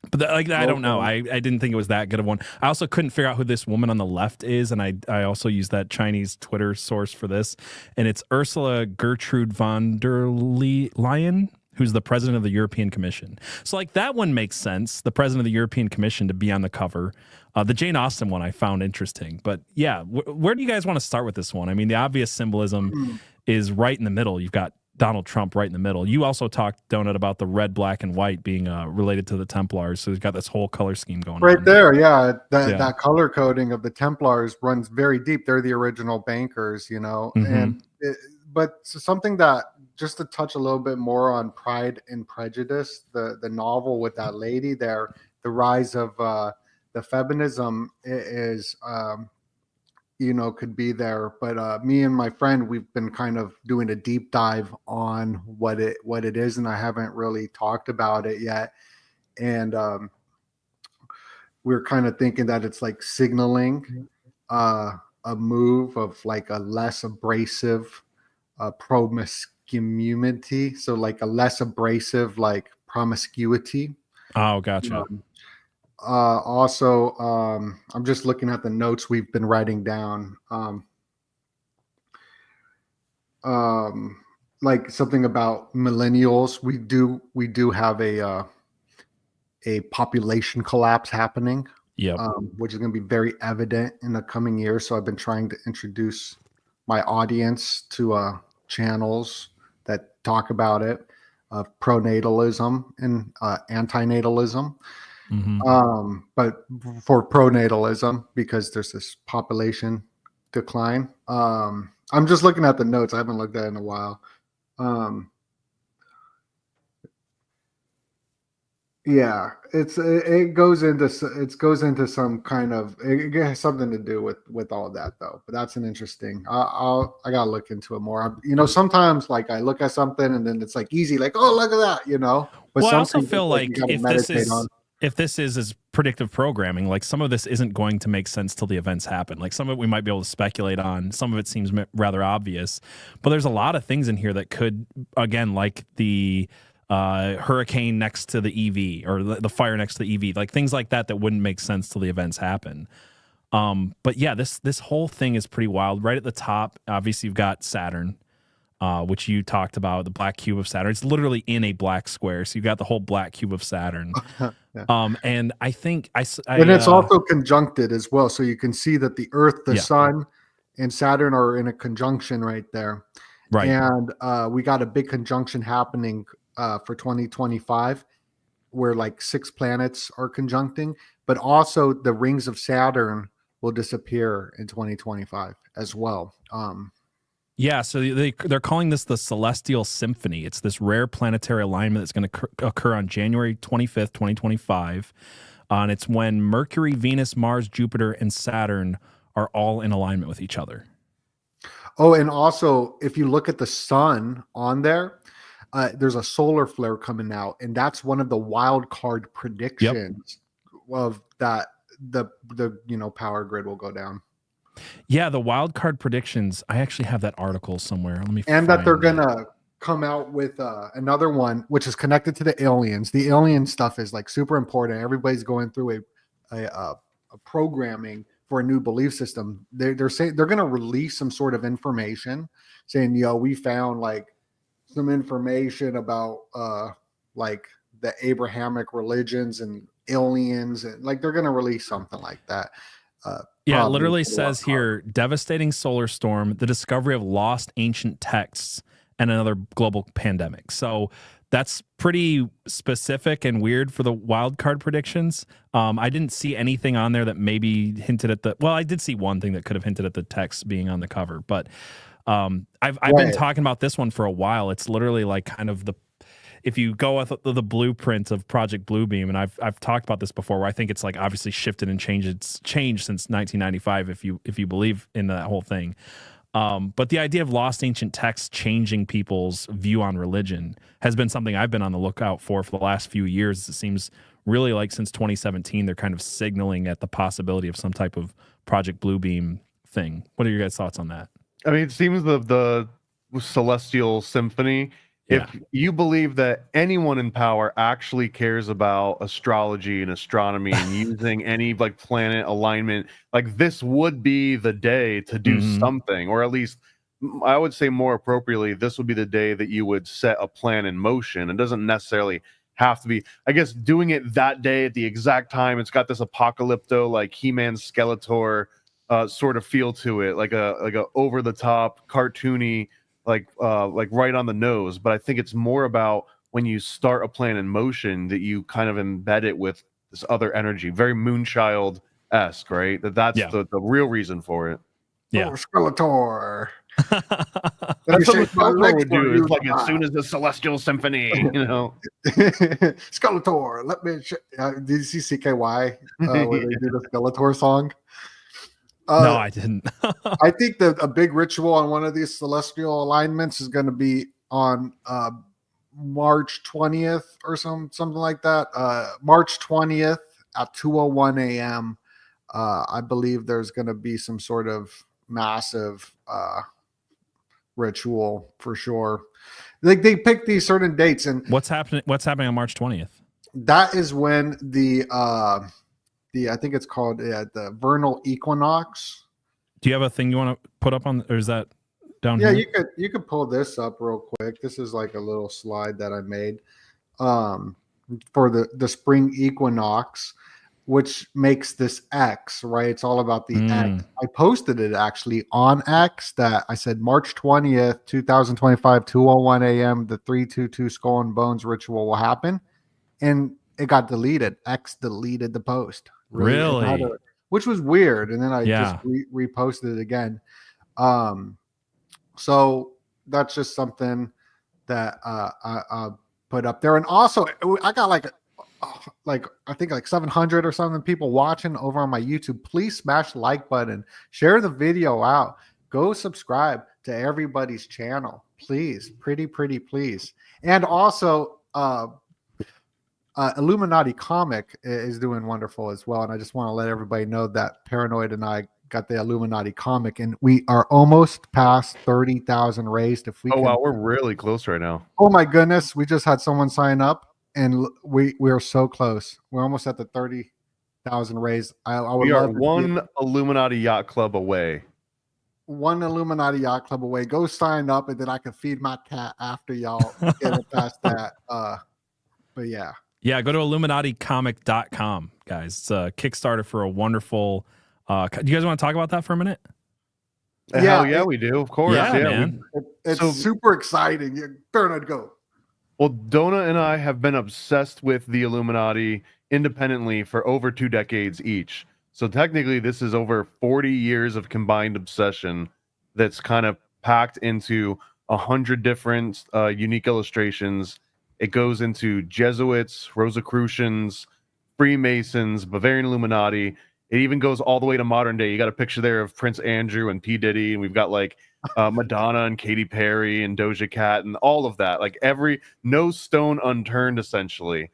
But I don't know. I didn't think it was that good of one. I also couldn't figure out who this woman on the left is, and I also used that Chinese Twitter source for this, and it's Ursula Gertrude von der Leyen, who's the president of the European Commission. So like that one makes sense, the president of the European Commission to be on the cover. The Jane Austen one I found interesting, but yeah, where do you guys want to start with this one? I mean, the obvious symbolism is right in the middle. You've got Donald Trump right in the middle. You also talked, Donut, about the red, black, and white being related to the Templars. So you've got this whole color scheme going on. Right there, yeah. That color coding of the Templars runs very deep. They're the original bankers, and but something that, just to touch a little bit more on Pride and Prejudice, the novel with that lady there, the rise of the feminism is could be there, but me and my friend, we've been kind of doing a deep dive on what it is, and I haven't really talked about it yet. And we're kind of thinking that it's like signaling a move of like a less abrasive promiscuity, so like a less abrasive like promiscuity. Oh, gotcha. Also, I'm just looking at the notes we've been writing down. Like something about millennials. We do have a population collapse happening. Yeah. Which is going to be very evident in the coming years. So I've been trying to introduce my audience to channels that talk about it, pronatalism and antinatalism. But for pronatalism, because there's this population decline. I'm just looking at the notes. I haven't looked at it in a while. Yeah, it goes into some kind of, it has something to do with all that though. But that's an interesting. I gotta look into it more. Sometimes like I look at something and then it's like easy, like, oh, look at that, But I also feel like if this is predictive programming, like some of this isn't going to make sense till the events happen. Like some of it we might be able to speculate on. Some of it seems rather obvious, but there's a lot of things in here that could, again, like the hurricane next to the EV or the fire next to the EV, like things like that wouldn't make sense till the events happen. But yeah, this whole thing is pretty wild. Right at the top, obviously you've got Saturn, which you talked about, the black cube of Saturn. It's literally in a black square, so you've got the whole black cube of Saturn. Yeah. And I think and it's also conjuncted as well, so you can see that the Earth, the Sun, and Saturn are in a conjunction right there. Right. And we got a big conjunction happening for 2025, where like 6 planets are conjuncting, but also the rings of Saturn will disappear in 2025 as well. Yeah, so they're calling this the Celestial Symphony. It's this rare planetary alignment that's going to occur on January 25th, 2025. And it's when Mercury, Venus, Mars, Jupiter, and Saturn are all in alignment with each other. Oh, and also, if you look at the sun on there, there's a solar flare coming out, and that's one of the wild card predictions of that the power grid will go down. Yeah, the wild card predictions. I actually have that article somewhere. Let me. And that they're gonna come out with another one, which is connected to the aliens. The alien stuff is like super important. Everybody's going through a programming for a new belief system. They're saying they're gonna release some sort of information, saying, we found like some information about like the Abrahamic religions and aliens, and like they're gonna release something like that. Yeah, it literally says here, devastating solar storm, the discovery of lost ancient texts, and another global pandemic. So that's pretty specific and weird for the wild card predictions. I didn't see anything on there that maybe hinted at I did see one thing that could have hinted at the text being on the cover, but I've been talking about this one for a while. It's literally like kind of if you go with the blueprint of Project Bluebeam, and I've talked about this before, where I think it's like obviously shifted and changed since 1995, if you believe in that whole thing. But the idea of lost ancient texts changing people's view on religion has been something I've been on the lookout for the last few years. It seems really like since 2017, they're kind of signaling at the possibility of some type of Project Bluebeam thing. What are your guys' thoughts on that? I mean, it seems the Celestial Symphony, if you believe that anyone in power actually cares about astrology and astronomy and using any like planet alignment, like this would be the day to do something, or at least I would say more appropriately, this would be the day that you would set a plan in motion. It doesn't necessarily have to be, I guess, doing it that day at the exact time. It's got this apocalypto, like He-Man Skeletor sort of feel to it, like a over the top cartoony, like right on the nose. But I think it's more about when you start a plan in motion that you kind of embed it with this other energy, very Moonchild-esque, right? That's the real reason for it. Yeah. Oh, Skeletor. That's what Skeletor would do. It's like as soon as the Celestial Symphony, Skeletor, let me. Did you see CKY where they do the Skeletor song? No, I didn't. I think that a big ritual on one of these celestial alignments is going to be on March 20th or something like that. March 20th at 2:01 a.m. I believe there's going to be some sort of massive ritual for sure. Like they pick these certain dates, and what's happening on March 20th? That is when the I think it's called the vernal equinox. Do you have a thing you want to put up on, or is that down here? Yeah, you could pull this up real quick. This is like a little slide that I made for the spring equinox, which makes this X, right? It's all about the X. I posted it actually on X that I said March 20th, 2025, 2:01 a.m. the 322 Skull and Bones ritual will happen, and it got deleted. X deleted the post. Really? Which was weird. And then I just reposted it again. So that's just something that I put up there. And also, I got like I think like 700 or something people watching over on my YouTube. Please smash the like button. Share the video out. Go subscribe to everybody's channel. Please. Pretty please. And also, Illuminati Comic is doing wonderful as well, and I just want to let everybody know that Paranoid and I got the Illuminati Comic, and we are almost past 30,000 raised. If we wow, we're really close right now. Oh my goodness, we just had someone sign up, and we are so close. We're almost at the 30. 1,000 raised. I would We are love to see one Illuminati yacht club away. one Illuminati yacht club away. Go sign up, and then I can feed my cat after y'all get it past that. But yeah. Yeah, go to IlluminatiComic.com, guys. It's a Kickstarter for a wonderful. Do you guys want to talk about that for a minute? Hell yeah, we do. Of course. Yeah, man. It's super exciting. Bernard, go. Well, Donut and I have been obsessed with the Illuminati independently for over 2 decades each. So technically, this is over 40 years of combined obsession that's kind of packed into 100 different unique illustrations. It goes into Jesuits, Rosicrucians, Freemasons, Bavarian Illuminati. It even goes all the way to modern day. You got a picture there of Prince Andrew and P. Diddy, and we've got like Madonna and Katy Perry and Doja Cat and all of that. Like no stone unturned, essentially.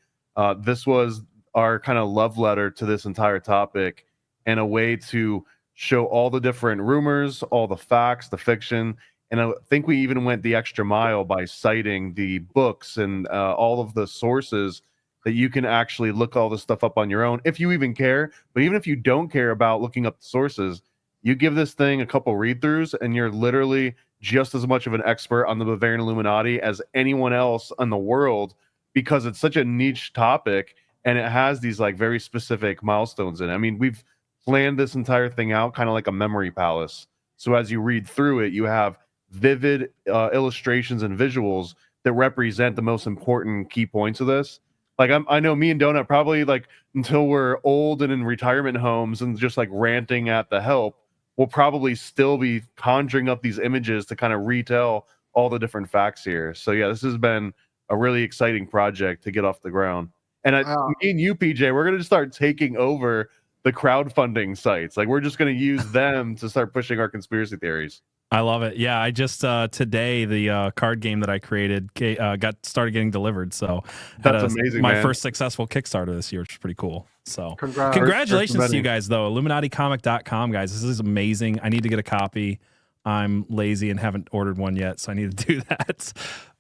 This was our kind of love letter to this entire topic and a way to show all the different rumors, all the facts, the fiction. And I think we even went the extra mile by citing the books and all of the sources that you can actually look all this stuff up on your own if you even care. But even if you don't care about looking up the sources, you give this thing a couple read-throughs and you're literally just as much of an expert on the Bavarian Illuminati as anyone else in the world, because it's such a niche topic and it has these like very specific milestones in it. I mean, we've planned this entire thing out kind of like a memory palace. So as you read through it, you have vivid illustrations and visuals that represent the most important key points of this. Like I know me and Donut probably like until we're old and in retirement homes and just like ranting at the help, we'll probably still be conjuring up these images to kind of retell all the different facts here. So yeah, this has been a really exciting project to get off the ground. And me and you, PJ, we're gonna just start taking over the crowdfunding sites. Like we're just gonna use them to start pushing our conspiracy theories. I love it. Yeah, I just today the card game that I created got started getting delivered. So that's amazing. My man. first successful Kickstarter this year, which is pretty cool. So congratulations to you guys, though. IlluminatiComic.com, guys. This is amazing. I need to get a copy. I'm lazy and haven't ordered one yet, so I need to do that.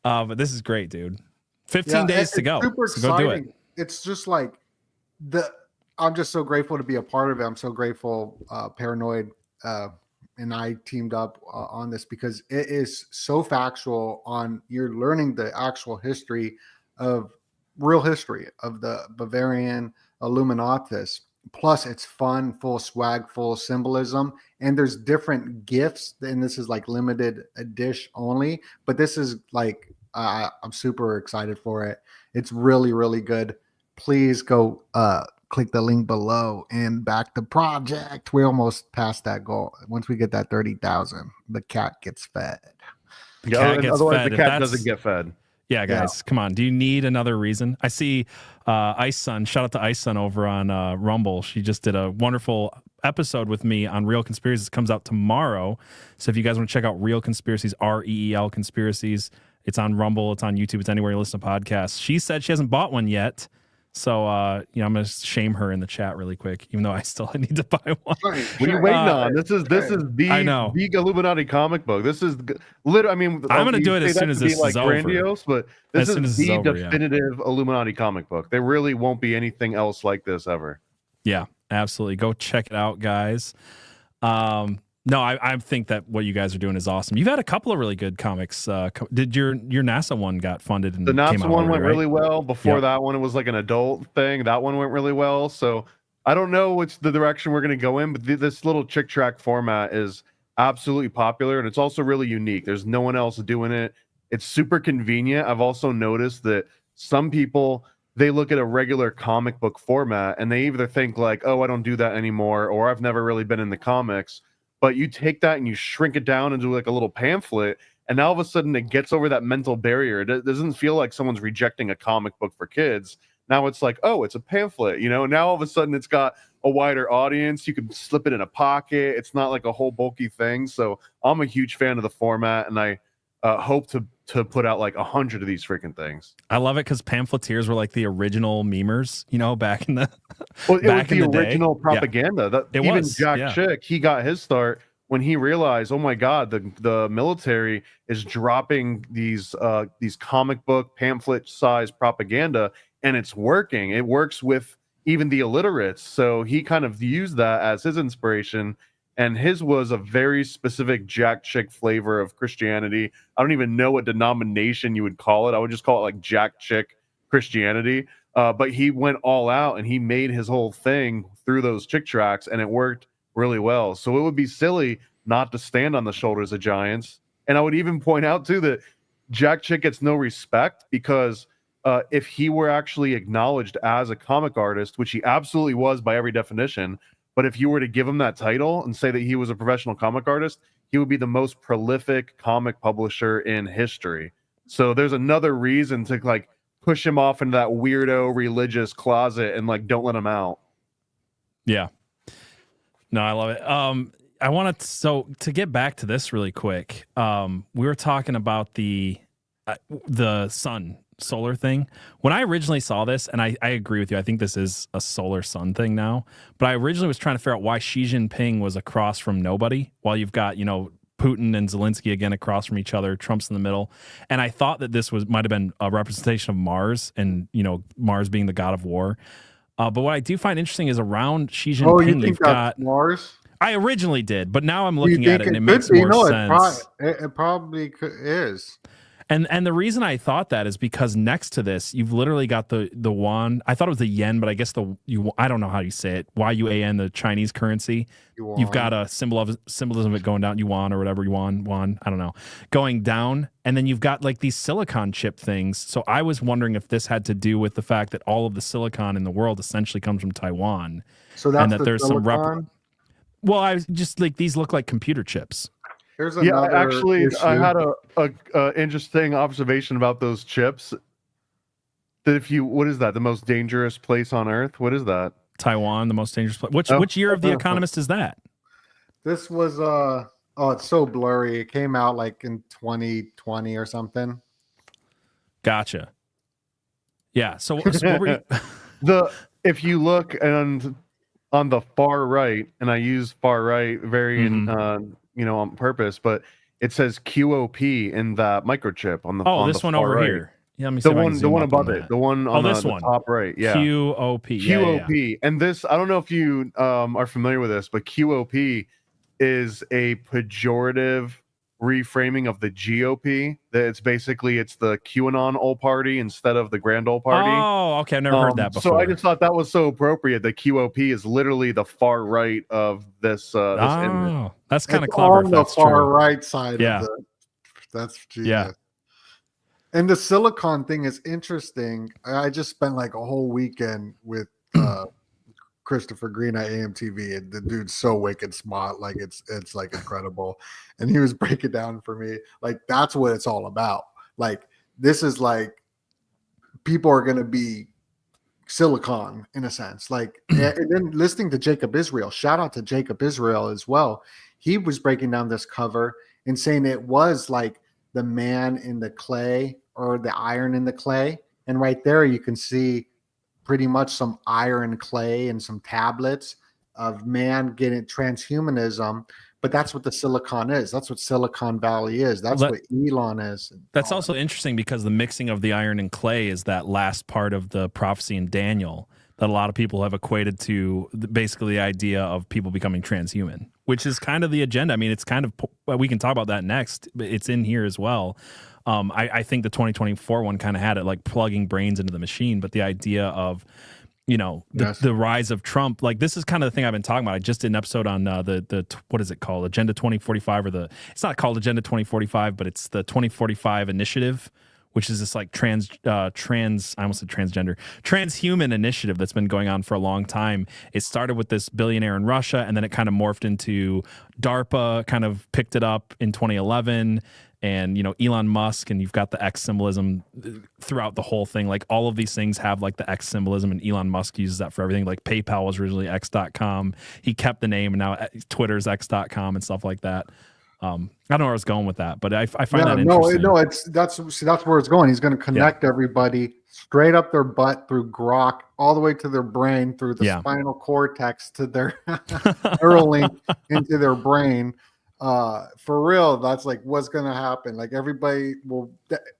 But this is great, dude. 15 days to go. Super so go do it. It's just like I'm just so grateful to be a part of it. I'm so grateful, Paranoid. And I teamed up on this because it is so factual you're learning the actual real history of the Bavarian Illuminatus. Plus it's fun, full swag, full symbolism. And there's different gifts. And this is like limited edition only, but this is like, I'm super excited for it. It's really, really good. Please go, click the link below and back the project. We're almost past that goal. Once we get that 30,000, the cat gets fed. Otherwise, the cat doesn't get fed. Yeah, guys, come on. Do you need another reason? I see Ice Sun. Shout out to Ice Sun over on Rumble. She just did a wonderful episode with me on Real Conspiracies. It comes out tomorrow. So if you guys want to check out Real Conspiracies, REEL Conspiracies, it's on Rumble, it's on YouTube, it's anywhere you listen to podcasts. She said she hasn't bought one yet. So, I'm going to shame her in the chat really quick, even though I still need to buy one. What are you waiting on? This is the Illuminati comic book. This is literally, I mean, I'm going to do it as soon as this is over. Grandiose, but this is the definitive Illuminati comic book. There really won't be anything else like this ever. Yeah, absolutely. Go check it out, guys. No, I think that what you guys are doing is awesome. You've had a couple of really good comics. Did your NASA one got funded? And the NASA one already, went really well. Before that one, it was like an adult thing. That one went really well. So I don't know which the direction we're going to go in, but this little chick track format is absolutely popular, and it's also really unique. There's no one else doing it. It's super convenient. I've also noticed that some people, they look at a regular comic book format and they either think like, oh, I don't do that anymore, or I've never really been in the comics. But you take that and you shrink it down into like a little pamphlet, and now all of a sudden it gets over that mental barrier. It doesn't feel like someone's rejecting a comic book for kids. Now it's like, oh, it's a pamphlet, you know? Now all of a sudden it's got a wider audience. You can slip it in a pocket. It's not like a whole bulky thing. So I'm a huge fan of the format, and I hope to put out like 100 of these freaking things. I love it because pamphleteers were like the original memers, you know, back in the original propaganda. Yeah. Even Jack Chick, he got his start when he realized, oh my God, the military is dropping these comic book pamphlet size propaganda, and it's working. It works with even the illiterates. So he kind of used that as his inspiration, and his was a very specific Jack Chick flavor of Christianity. I don't even know what denomination you would call it. I would just call it like Jack Chick Christianity. But he went all out and he made his whole thing through those Chick tracts, and it worked really well. So it would be silly not to stand on the shoulders of giants. And I would even point out too that Jack Chick gets no respect because if he were actually acknowledged as a comic artist, which he absolutely was by every definition, but if you were to give him that title and say that he was a professional comic artist, he would be the most prolific comic publisher in history. So there's another reason to like push him off into that weirdo religious closet and like don't let him out. Yeah. No, I love it. I want to get back to this really quick. We were talking about the sun solar thing. When I originally saw this, and I agree with you, I think this is a solar sun thing now, but I originally was trying to figure out why Xi Jinping was across from nobody while you've got, Putin and Zelensky again across from each other, Trump's in the middle. And I thought that this might have been a representation of Mars and, Mars being the god of war. But what I do find interesting is around Xi Jinping, oh, you think you've got Mars? I originally did, but now I'm looking at it and it makes more sense. It probably is. And the reason I thought that is because next to this, you've literally got the yuan. I thought it was the yen, but I guess I don't know how you say it. YUAN, the Chinese currency. Yuan. You've got a symbolism of it going down, yuan or whatever, yuan, I don't know, going down. And then you've got like these silicon chip things. So I was wondering if this had to do with the fact that all of the silicon in the world essentially comes from Taiwan. So that's and that there's silicon? Well, I was just like, these look like computer chips. Actually, issue. I had a interesting observation about those chips. That what is that? The most dangerous place on Earth? What is that? Taiwan, the most dangerous place. Which year of The Economist is that? This was it's so blurry. It came out like in 2020 or something. Gotcha. Yeah. So what were you? If you look and on the far right, and I use far right very on purpose, but it says QOP in that microchip on the this one over right. here. Yeah, let me see the one above it, the one on the top right. Yeah, QOP. QOP. Yeah. And this, I don't know if you are familiar with this, but QOP is a pejorative reframing of the GOP. That it's the QAnon old party instead of the grand old party. Oh, okay. I've never heard that before. So I just thought that was so appropriate. The QOP is literally the far right of this. Image. That's kind of clever. On the far right side. Yeah. Of that's genius. Yeah. And the silicon thing is interesting. I just spent like a whole weekend with Christopher Green at AMTV, and the dude's so wicked smart. Like it's like incredible. And he was breaking down for me, like that's what it's all about. Like this is like people are gonna be silicon in a sense. Like and then listening to Jacob Israel, shout out to Jacob Israel as well. He was breaking down this cover and saying it was like the man in the clay or the iron in the clay. And right there you can see pretty much some iron clay and some tablets of man getting transhumanism. But that's what the silicon is. That's what Silicon Valley is. That's what Elon is. That's also interesting because the mixing of the iron and clay is that last part of the prophecy in Daniel that a lot of people have equated to basically the idea of people becoming transhuman, which is kind of the agenda. I mean, it's kind of, we can talk about that next, but it's in here as well. I think the 2024 one kind of had it like plugging brains into the machine, but the idea of, the rise of Trump, like this is kind of the thing I've been talking about. I just did an episode on the what is it called? Agenda 2045 it's not called Agenda 2045, but it's the 2045 initiative, which is this like I almost said transhuman initiative that's been going on for a long time. It started with this billionaire in Russia, and then it kind of morphed into DARPA, kind of picked it up in 2011. And, Elon Musk, and you've got the X symbolism throughout the whole thing. Like all of these things have like the X symbolism, and Elon Musk uses that for everything. Like PayPal was originally X.com. He kept the name, and now Twitter's X.com and stuff like that. I don't know where I was going with that, but I find that interesting. No, that's where it's going. He's going to connect everybody straight up their butt through Grok, all the way to their brain, through the spinal cortex to their Neuralink into their brain. For real, that's like what's going to happen. Like everybody will,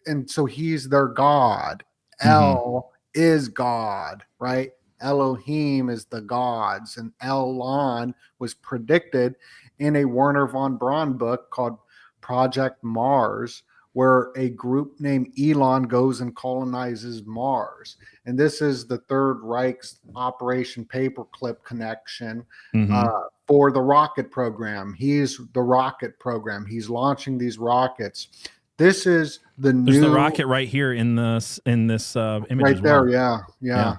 and so he's their God. L is God, right? Elohim is the gods, and Elon was predicted in a Werner von Braun book called Project Mars, where a group named Elon goes and colonizes Mars. And this is the Third Reich's Operation Paperclip connection for the rocket program. He's the rocket program. He's launching these rockets. This is There's the rocket right here in this image right as there. well. Yeah.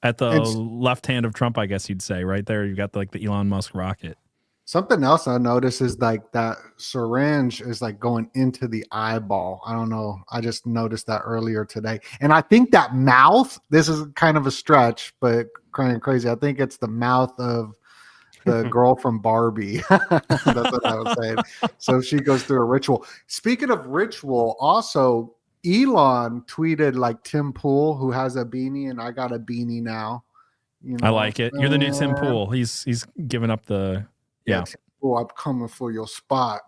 At the left hand of Trump, I guess you'd say. Right there, you got like the Elon Musk rocket. Something else I noticed is like that syringe is like going into the eyeball. I don't know. I just noticed that earlier today. And I think that mouth, this is kind of a stretch, but kind of crazy. I think it's the mouth of the girl from Barbie. That's what I was saying. So she goes through a ritual. Speaking of ritual, also Elon tweeted like Tim Pool, who has a beanie, and I got a beanie now. You know? I like it. You're the new Tim Pool. He's giving up the Oh, I'm coming for your spot.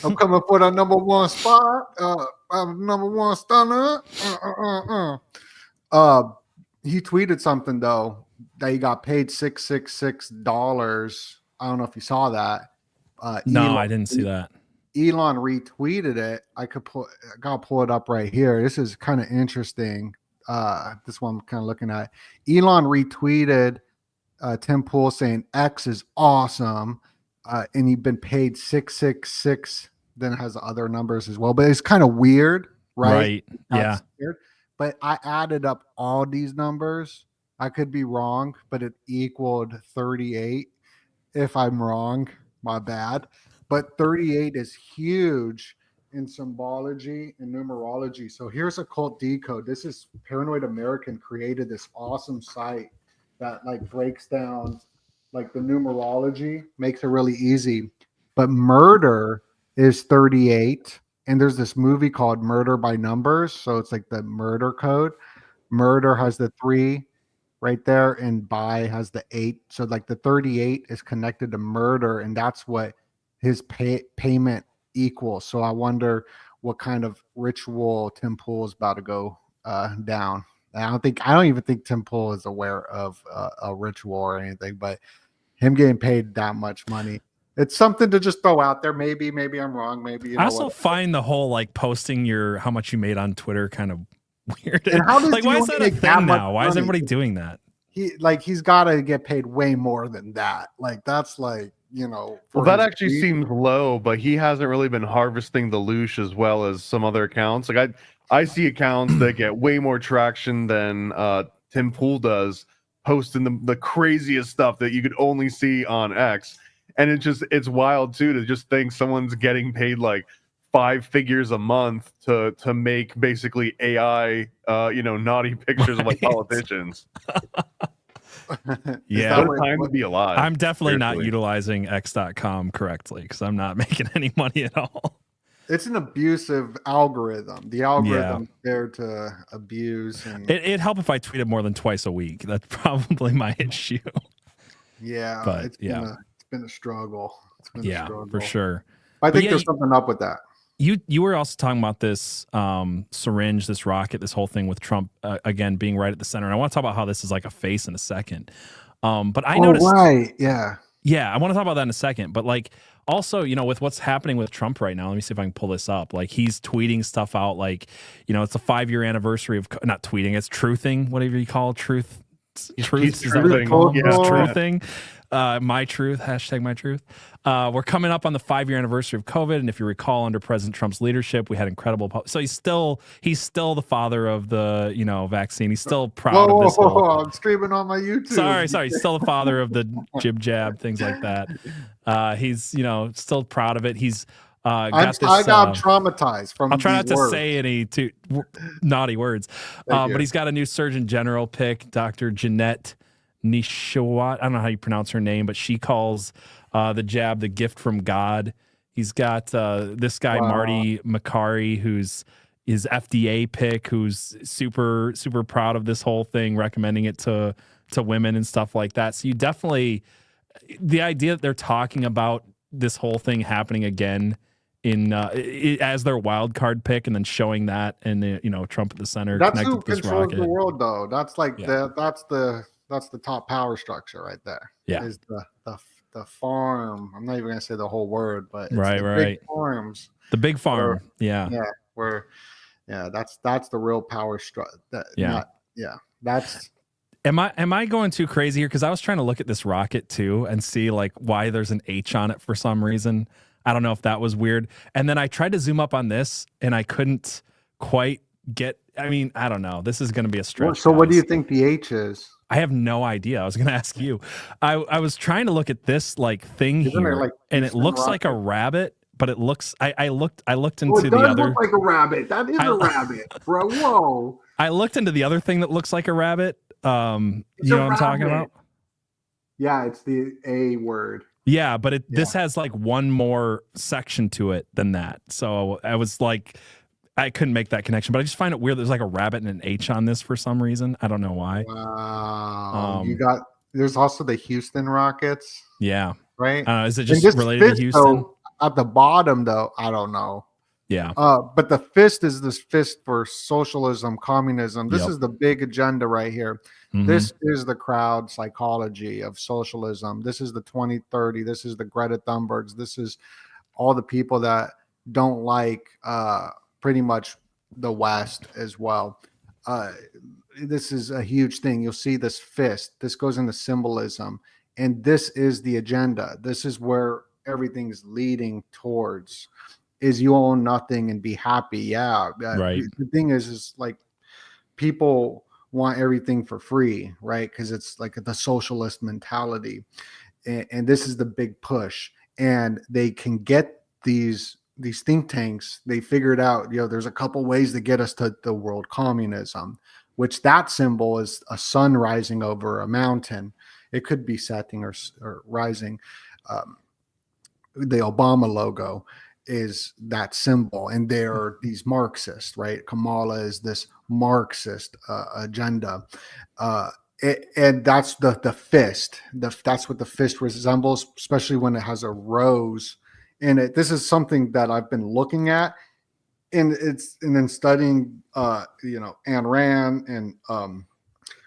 I'm coming for the number one spot. I'm number one stunner. He tweeted something though that he got paid $666. I don't know if you saw that. No, I didn't see that. Elon retweeted it. I gotta pull it up right here. This is kind of interesting. This one I'm kind of looking at. Elon retweeted Tim Pool saying X is awesome. And he'd been paid 666. Then it has other numbers as well, but it's kind of weird, right? Yeah. Weird. But I added up all these numbers. I could be wrong, but it equaled 38. If I'm wrong, my bad. But 38 is huge in symbology and numerology. So here's a cult decode. This is ParanoidAmerican created this awesome site that like breaks down like the numerology, makes it really easy. But murder is 38. And there's this movie called Murder by Numbers. So it's like the murder code. Murder has the 3 right there, and by has the 8. So like the 38 is connected to murder, and that's what his payment equals. So I wonder what kind of ritual Tim Pool is about to go down. I don't even think Tim Pool is aware of a ritual or anything, but him getting paid that much money, it's something to just throw out there. Maybe I'm wrong. Maybe I also find the whole like posting how much you made on Twitter kind of weird. And how does like why is that a thing now? Why is everybody doing that? He's got to get paid way more than that. Like that's like, you know. Well, that actually seems low, but he hasn't really been harvesting the loosh as well as some other accounts. Like I see accounts that get way more traction than Tim Pool does, posting the craziest stuff that you could only see on X. And it's wild too to just think someone's getting paid like 5 figures a month to make basically AI naughty pictures of like politicians. Yeah, what a time to be alive. I'm definitely not utilizing X.com correctly because I'm not making any money at all. It's an abusive algorithm. The algorithm's there to abuse. And it'd help if I tweeted more than twice a week. That's probably my issue. Yeah, but it's been a struggle. It's been a struggle for sure. I think there's something up with that. You were also talking about this syringe, this rocket, this whole thing with Trump again being right at the center. And I want to talk about how this is like a face in a second. But I noticed, yeah, I want to talk about that in a second. But like also, with what's happening with Trump right now, let me see if I can pull this up. Like he's tweeting stuff out, like it's a 5-year anniversary of not tweeting, it's truthing, whatever you call truth. Truth is that what they call it? Truthing. My truth, hashtag my truth. We're coming up on the 5-year anniversary of COVID, and if you recall, under President Trump's leadership, we had incredible. So he's still the father of the vaccine. He's still proud of this. I'm streaming on my YouTube. Sorry, he's still the father of the jib jab, things like that. He's still proud of it. He's I got traumatized from. I'll try not to words. say any too naughty words, but he's got a new Surgeon General pick, Dr. Jeanette Nishawat. I don't know how you pronounce her name, but she calls the jab the gift from God. He's got this guy, Marty Makary, who's his FDA pick, who's super, super proud of this whole thing, recommending it to women and stuff like that. So you definitely, the idea that they're talking about this whole thing happening again as their wild card pick, and then showing that, and Trump at the center. That's who controls the world, though. That's like that's the the top power structure right there. Yeah. Is the farm. I'm not even gonna say the whole word, but it's Right, the right. big farms. The big farm. Yeah, where that's the real power structure. That's. Am I going too crazy here? Because I was trying to look at this rocket too and see like why there's an H on it for some reason. I don't know if that was weird. And then I tried to zoom up on this and I couldn't quite get. I mean, I don't know. This is going to be a stretch. So what do you think the H is? I have no idea. I was going to ask you. I was trying to look at this like thing here, and it looks like a rabbit, but it looks. I looked into the other. Look like a rabbit. That is a rabbit, bro. Whoa. I looked into the other thing that looks like a rabbit. You know what I'm talking about? Yeah, it's the A word. Yeah, but this has like one more section to it than that. So I was like, I couldn't make that connection, but I just find it weird. There's like a rabbit and an H on this for some reason. I don't know why. Wow. There's also the Houston Rockets. Yeah. Right. Is it just related to Houston? Though, at the bottom, though, I don't know. Yeah. But the fist is this fist for socialism, communism. This is the big agenda right here. Mm-hmm. This is the crowd psychology of socialism. This is the 2030. This is the Greta Thunbergs. This is all the people that don't like pretty much the West as well. This is a huge thing. You'll see this fist. This goes into symbolism. And this is the agenda. This is where everything's leading towards. Is you own nothing and be happy. Yeah. Right. The thing is like people want everything for free, right? Because it's like the socialist mentality. And this is the big push. And they can get these think tanks. They figured out, there's a couple ways to get us to the world communism, which that symbol is a sun rising over a mountain. It could be setting or rising. The Obama logo is that symbol, and they're these Marxists, right? Kamala is this Marxist agenda, and that's the fist. That's what the fist resembles, especially when it has a rose in it. This is something that I've been looking at, and then studying, Ayn Rand and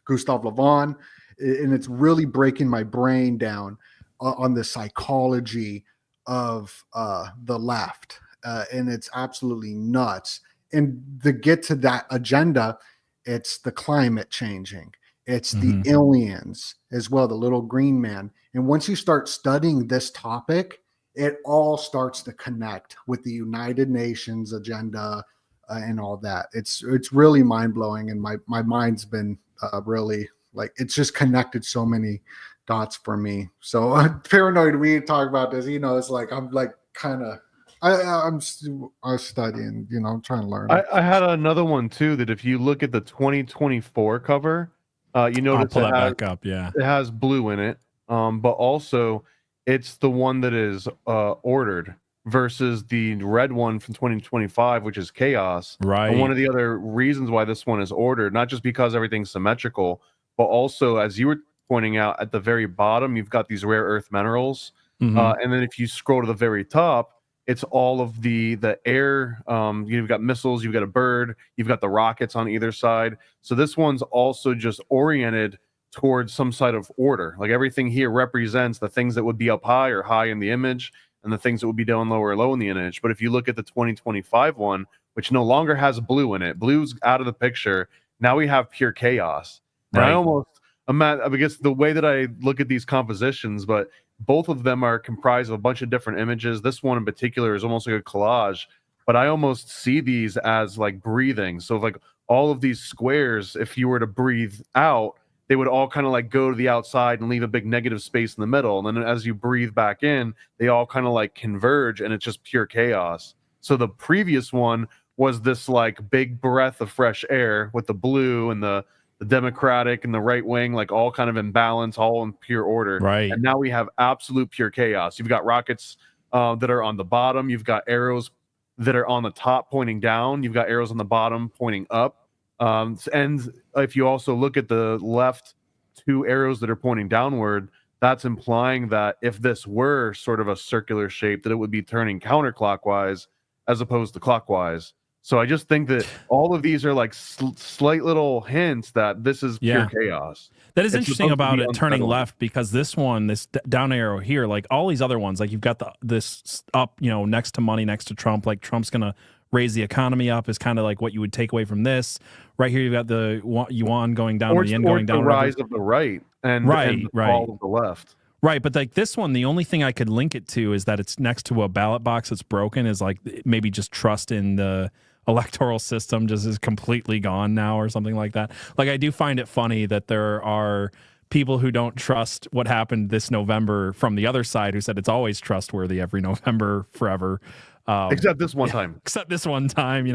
Gustav Le Bon, and it's really breaking my brain down on the psychology of the left, and it's absolutely nuts. And to get to that agenda, it's the climate changing, it's the aliens as well, the little green man. And once you start studying this topic, it all starts to connect with the United Nations agenda and all that. It's really mind-blowing, and my mind's been really like, it's just connected so many dots for me. So paranoid, we talk about this, it's like I'm like kind of I'm studying, I'm trying to learn. I had another one too, that if you look at the 2024 cover, you notice pull that back up. Yeah, it has blue in it, but also it's the one that is ordered versus the red one from 2025, which is chaos. Right. And one of the other reasons why this one is ordered, not just because everything's symmetrical, but also, as you were pointing out, at the very bottom, you've got these rare earth minerals. And then if you scroll to the very top, it's all of the air. You've got missiles, you've got a bird, you've got the rockets on either side. So this one's also just oriented towards some side of order. Like everything here represents the things that would be up high or high in the image, and the things that would be down low or low in the image. But if you look at the 2025 one, which no longer has blue in it, blue's out of the picture. Now we have pure chaos. And Right. I guess the way that I look at these compositions, but both of them are comprised of a bunch of different images. This one in particular is almost like a collage, but I almost see these as like breathing. So like all of these squares, if you were to breathe out, they would all kind of like go to the outside and leave a big negative space in the middle. And then as you breathe back in, they all kind of like converge, and it's just pure chaos. So the previous one was this like big breath of fresh air with the blue and the Democratic and the right wing, like all kind of in balance, all in pure order. Right. And now we have absolute pure chaos. You've got rockets that are on the bottom. You've got arrows that are on the top pointing down. You've got arrows on the bottom pointing up. And if you also look at the left two arrows that are pointing downward, that's implying that if this were sort of a circular shape, that it would be turning counterclockwise as opposed to clockwise. So I just think that all of these are like slight little hints that this is pure chaos. That is interesting about it turning left, because this one, this down arrow here, like all these other ones, like you've got this up, next to money, next to Trump, like Trump's going to raise the economy up, is kind of like what you would take away from this. Right here, you've got the yuan going down, or the yen going down. The rise of the right and the fall of the left. Right, but like this one, the only thing I could link it to is that it's next to a ballot box that's broken, is like maybe just trust in the electoral system just is completely gone now or something like that. Like I do find it funny that there are people who don't trust what happened this November from the other side, who said it's always trustworthy every November forever. Except this one time. Except this one time,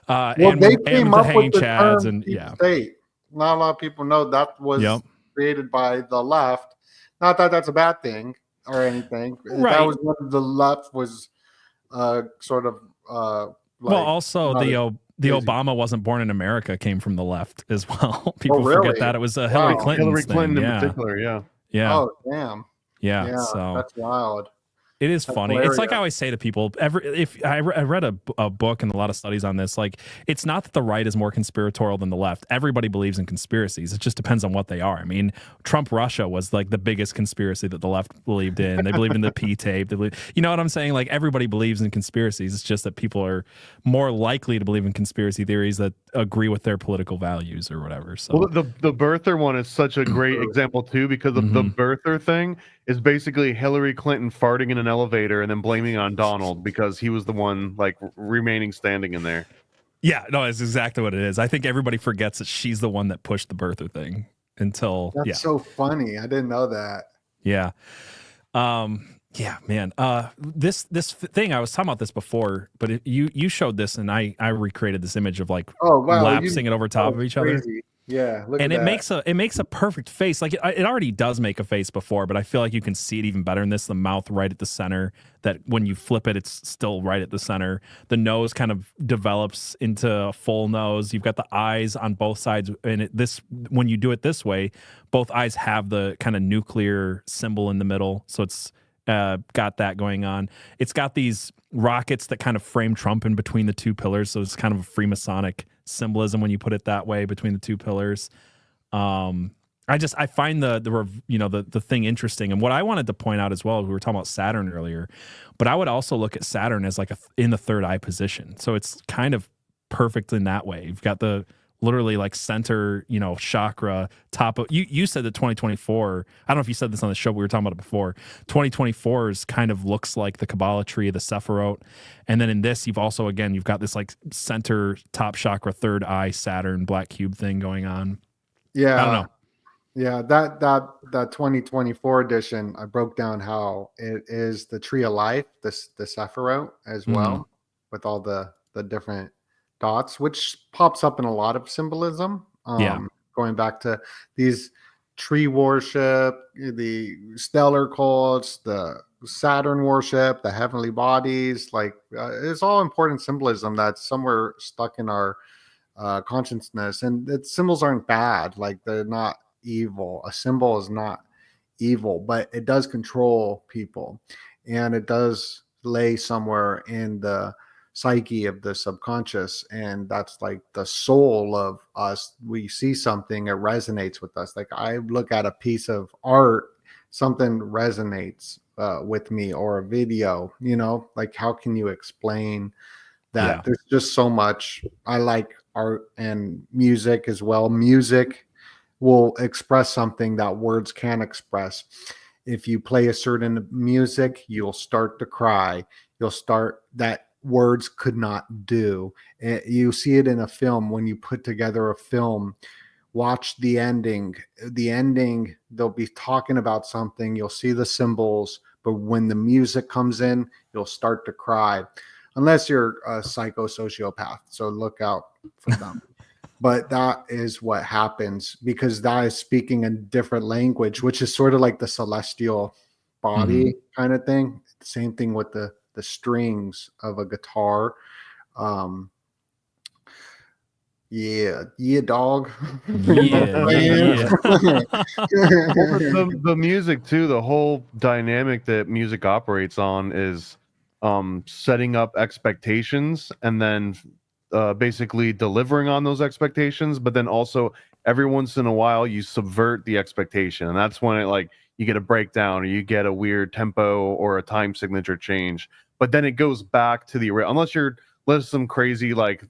well, and, they came up with the chads term and deep state. Not a lot of people know that was created by the left. Not that that's a bad thing or anything. Right. That was when the left was sort of well, also the Obama wasn't born in America came from the left as well. People forget that. It was Hillary Clinton. Hillary Clinton in particular, yeah. Oh, damn. Yeah, so that's wild. It is funny. Hilarious. It's like I always say to people, if I read a book and a lot of studies on this, like it's not that the right is more conspiratorial than the left. Everybody believes in conspiracies. It just depends on what they are. I mean, Trump Russia was like the biggest conspiracy that the left believed in. They believed in the P tape. They believe, you know what I'm saying? Like everybody believes in conspiracies. It's just that people are more likely to believe in conspiracy theories that agree with their political values or whatever. So well, the birther one is such a great example too, because of the birther thing is basically Hillary Clinton farting in an elevator and then blaming on Donald because he was the one like remaining standing in there. Yeah, no, it's exactly what it is. I think everybody forgets that she's the one that pushed the birther thing until that's so funny. I didn't know that. Yeah. Yeah, man. This thing, I was talking about this before, but you showed this and I recreated this image of like lapsing it over top of each other. Yeah, and it makes a perfect face. Like it already does make a face before, but I feel like you can see it even better in this. The mouth right at the center. That when you flip it, it's still right at the center. The nose kind of develops into a full nose. You've got the eyes on both sides, and when you do it this way, both eyes have the kind of nuclear symbol in the middle. So it's got that going on. It's got these rockets that kind of frame Trump in between the two pillars. So it's kind of a Freemasonic symbolism when you put it that way between the two pillars. I find the thing interesting, and what I wanted to point out as well, we were talking about Saturn earlier, but I would also look at Saturn as like in the third eye position. So it's kind of perfect in that way. You've got the literally like center, chakra top of you said that 2024, I don't know if you said this on the show, but we were talking about it before. 2024 is kind of looks like the Kabbalah tree of the Sephiroth. And then in this, you've got this like center top chakra, third eye, Saturn, black cube thing going on. Yeah. I don't know. Yeah. That 2024 edition, I broke down how it is the tree of life, the Sephiroth as well, with all the different dots, which pops up in a lot of symbolism. Going back to these tree worship, the stellar cults, the Saturn worship, the heavenly bodies, like it's all important symbolism that's somewhere stuck in our consciousness. And symbols aren't bad, like they're not evil. A symbol is not evil, but it does control people, and it does lay somewhere in the psyche of the subconscious, and that's like the soul of us. We see something, it resonates with us. Like I look at a piece of art, something resonates with me, or a video, like how can you explain that? There's just so much. I like art and music as well. Music will express something that words can't express. If you play a certain music, you'll start to cry. You'll start that words could not do. You see it in a film. When you put together a film, watch the ending. They'll be talking about something. You'll see the symbols, but when the music comes in, you'll start to cry, unless you're a psychosociopath. So look out for them. But that is what happens, because that is speaking a different language, which is sort of like the celestial body kind of thing. Same thing with the strings of a guitar. Dog. Yeah. The music too, the whole dynamic that music operates on is setting up expectations and then basically delivering on those expectations, but then also every once in a while you subvert the expectation, and that's when it like you get a breakdown or you get a weird tempo or a time signature change, but then it goes back to the unless you're some crazy like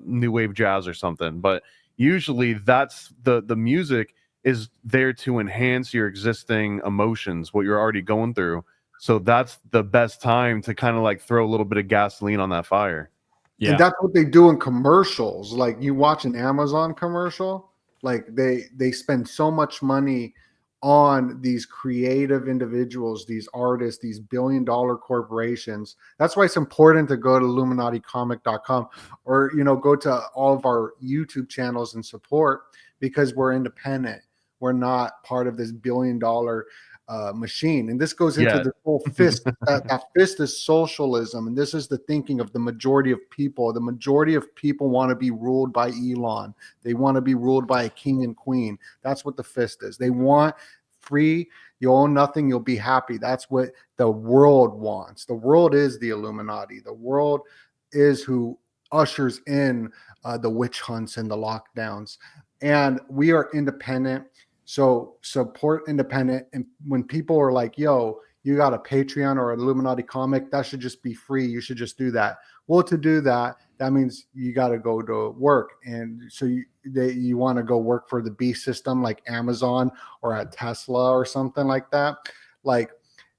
new wave jazz or something. But usually that's the music is there to enhance your existing emotions, what you're already going through. So that's the best time to kind of like throw a little bit of gasoline on that fire. Yeah. And that's what they do in commercials. Like you watch an Amazon commercial, like they spend so much money on these creative individuals, these artists, these billion-dollar corporations. That's why it's important to go to illuminaticomic.com or, you know, go to all of our YouTube channels and support, because we're independent. We're not part of this billion-dollar machine. And this goes into the whole fist. that fist is socialism. And this is the thinking of the majority of people. The majority of people want to be ruled by Elon. They want to be ruled by a king and queen. That's what the fist is. They want free. You own nothing. You'll be happy. That's what the world wants. The world is the Illuminati. The world is who ushers in the witch hunts and the lockdowns. And we are independent. So support independent. And when people are like, yo, you got a Patreon or an Illuminati comic, that should just be free. You should just do that. Well, to do that, that means you got to go to work. And so you want to go work for the beast system like Amazon or at Tesla or something like that. Like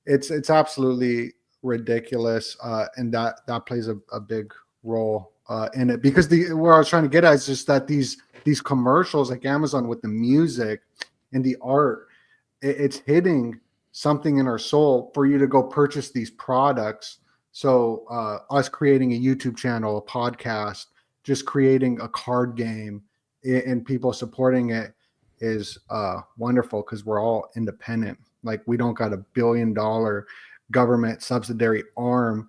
it's absolutely ridiculous. And that plays a big role in it, because where I was trying to get at is just that these commercials like Amazon with the music and the art, it's hitting something in our soul for you to go purchase these products. So us creating a YouTube channel, a podcast, just creating a card game, and people supporting it is wonderful, because we're all independent. Like we don't got $1 billion government subsidiary arm,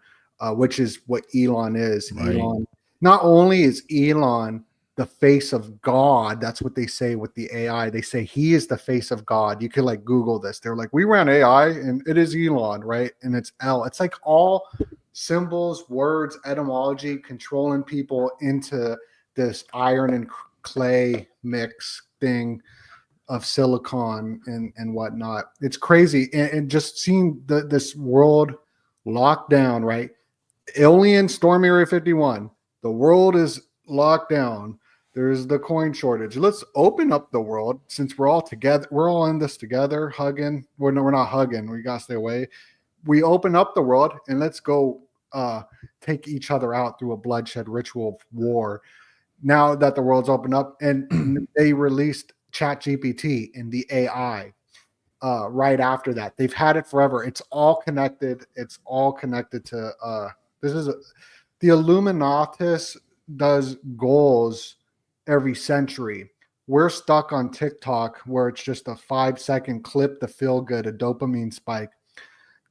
which is what Elon is. Right. Elon, not only is Elon the face of God, that's what they say with the AI. They say he is the face of God. You could like Google this. They're like, we ran AI and it is Elon, right? And it's L. It's like all symbols, words, etymology, controlling people into this iron and clay mix thing of silicon and whatnot. It's crazy. And just seeing this world locked down, right? Alien Storm Area 51. The world is locked down. There's the coin shortage. Let's open up the world, since we're all together. We're all in this together, hugging. We're not hugging. We got to stay away. We open up the world and let's go take each other out through a bloodshed ritual of war. Now that the world's opened up, and they released ChatGPT and the AI right after that. They've had it forever. It's all connected. It's all connected to the Illuminatus does goals every century. We're stuck on TikTok where it's just a 5-second clip to feel good, a dopamine spike.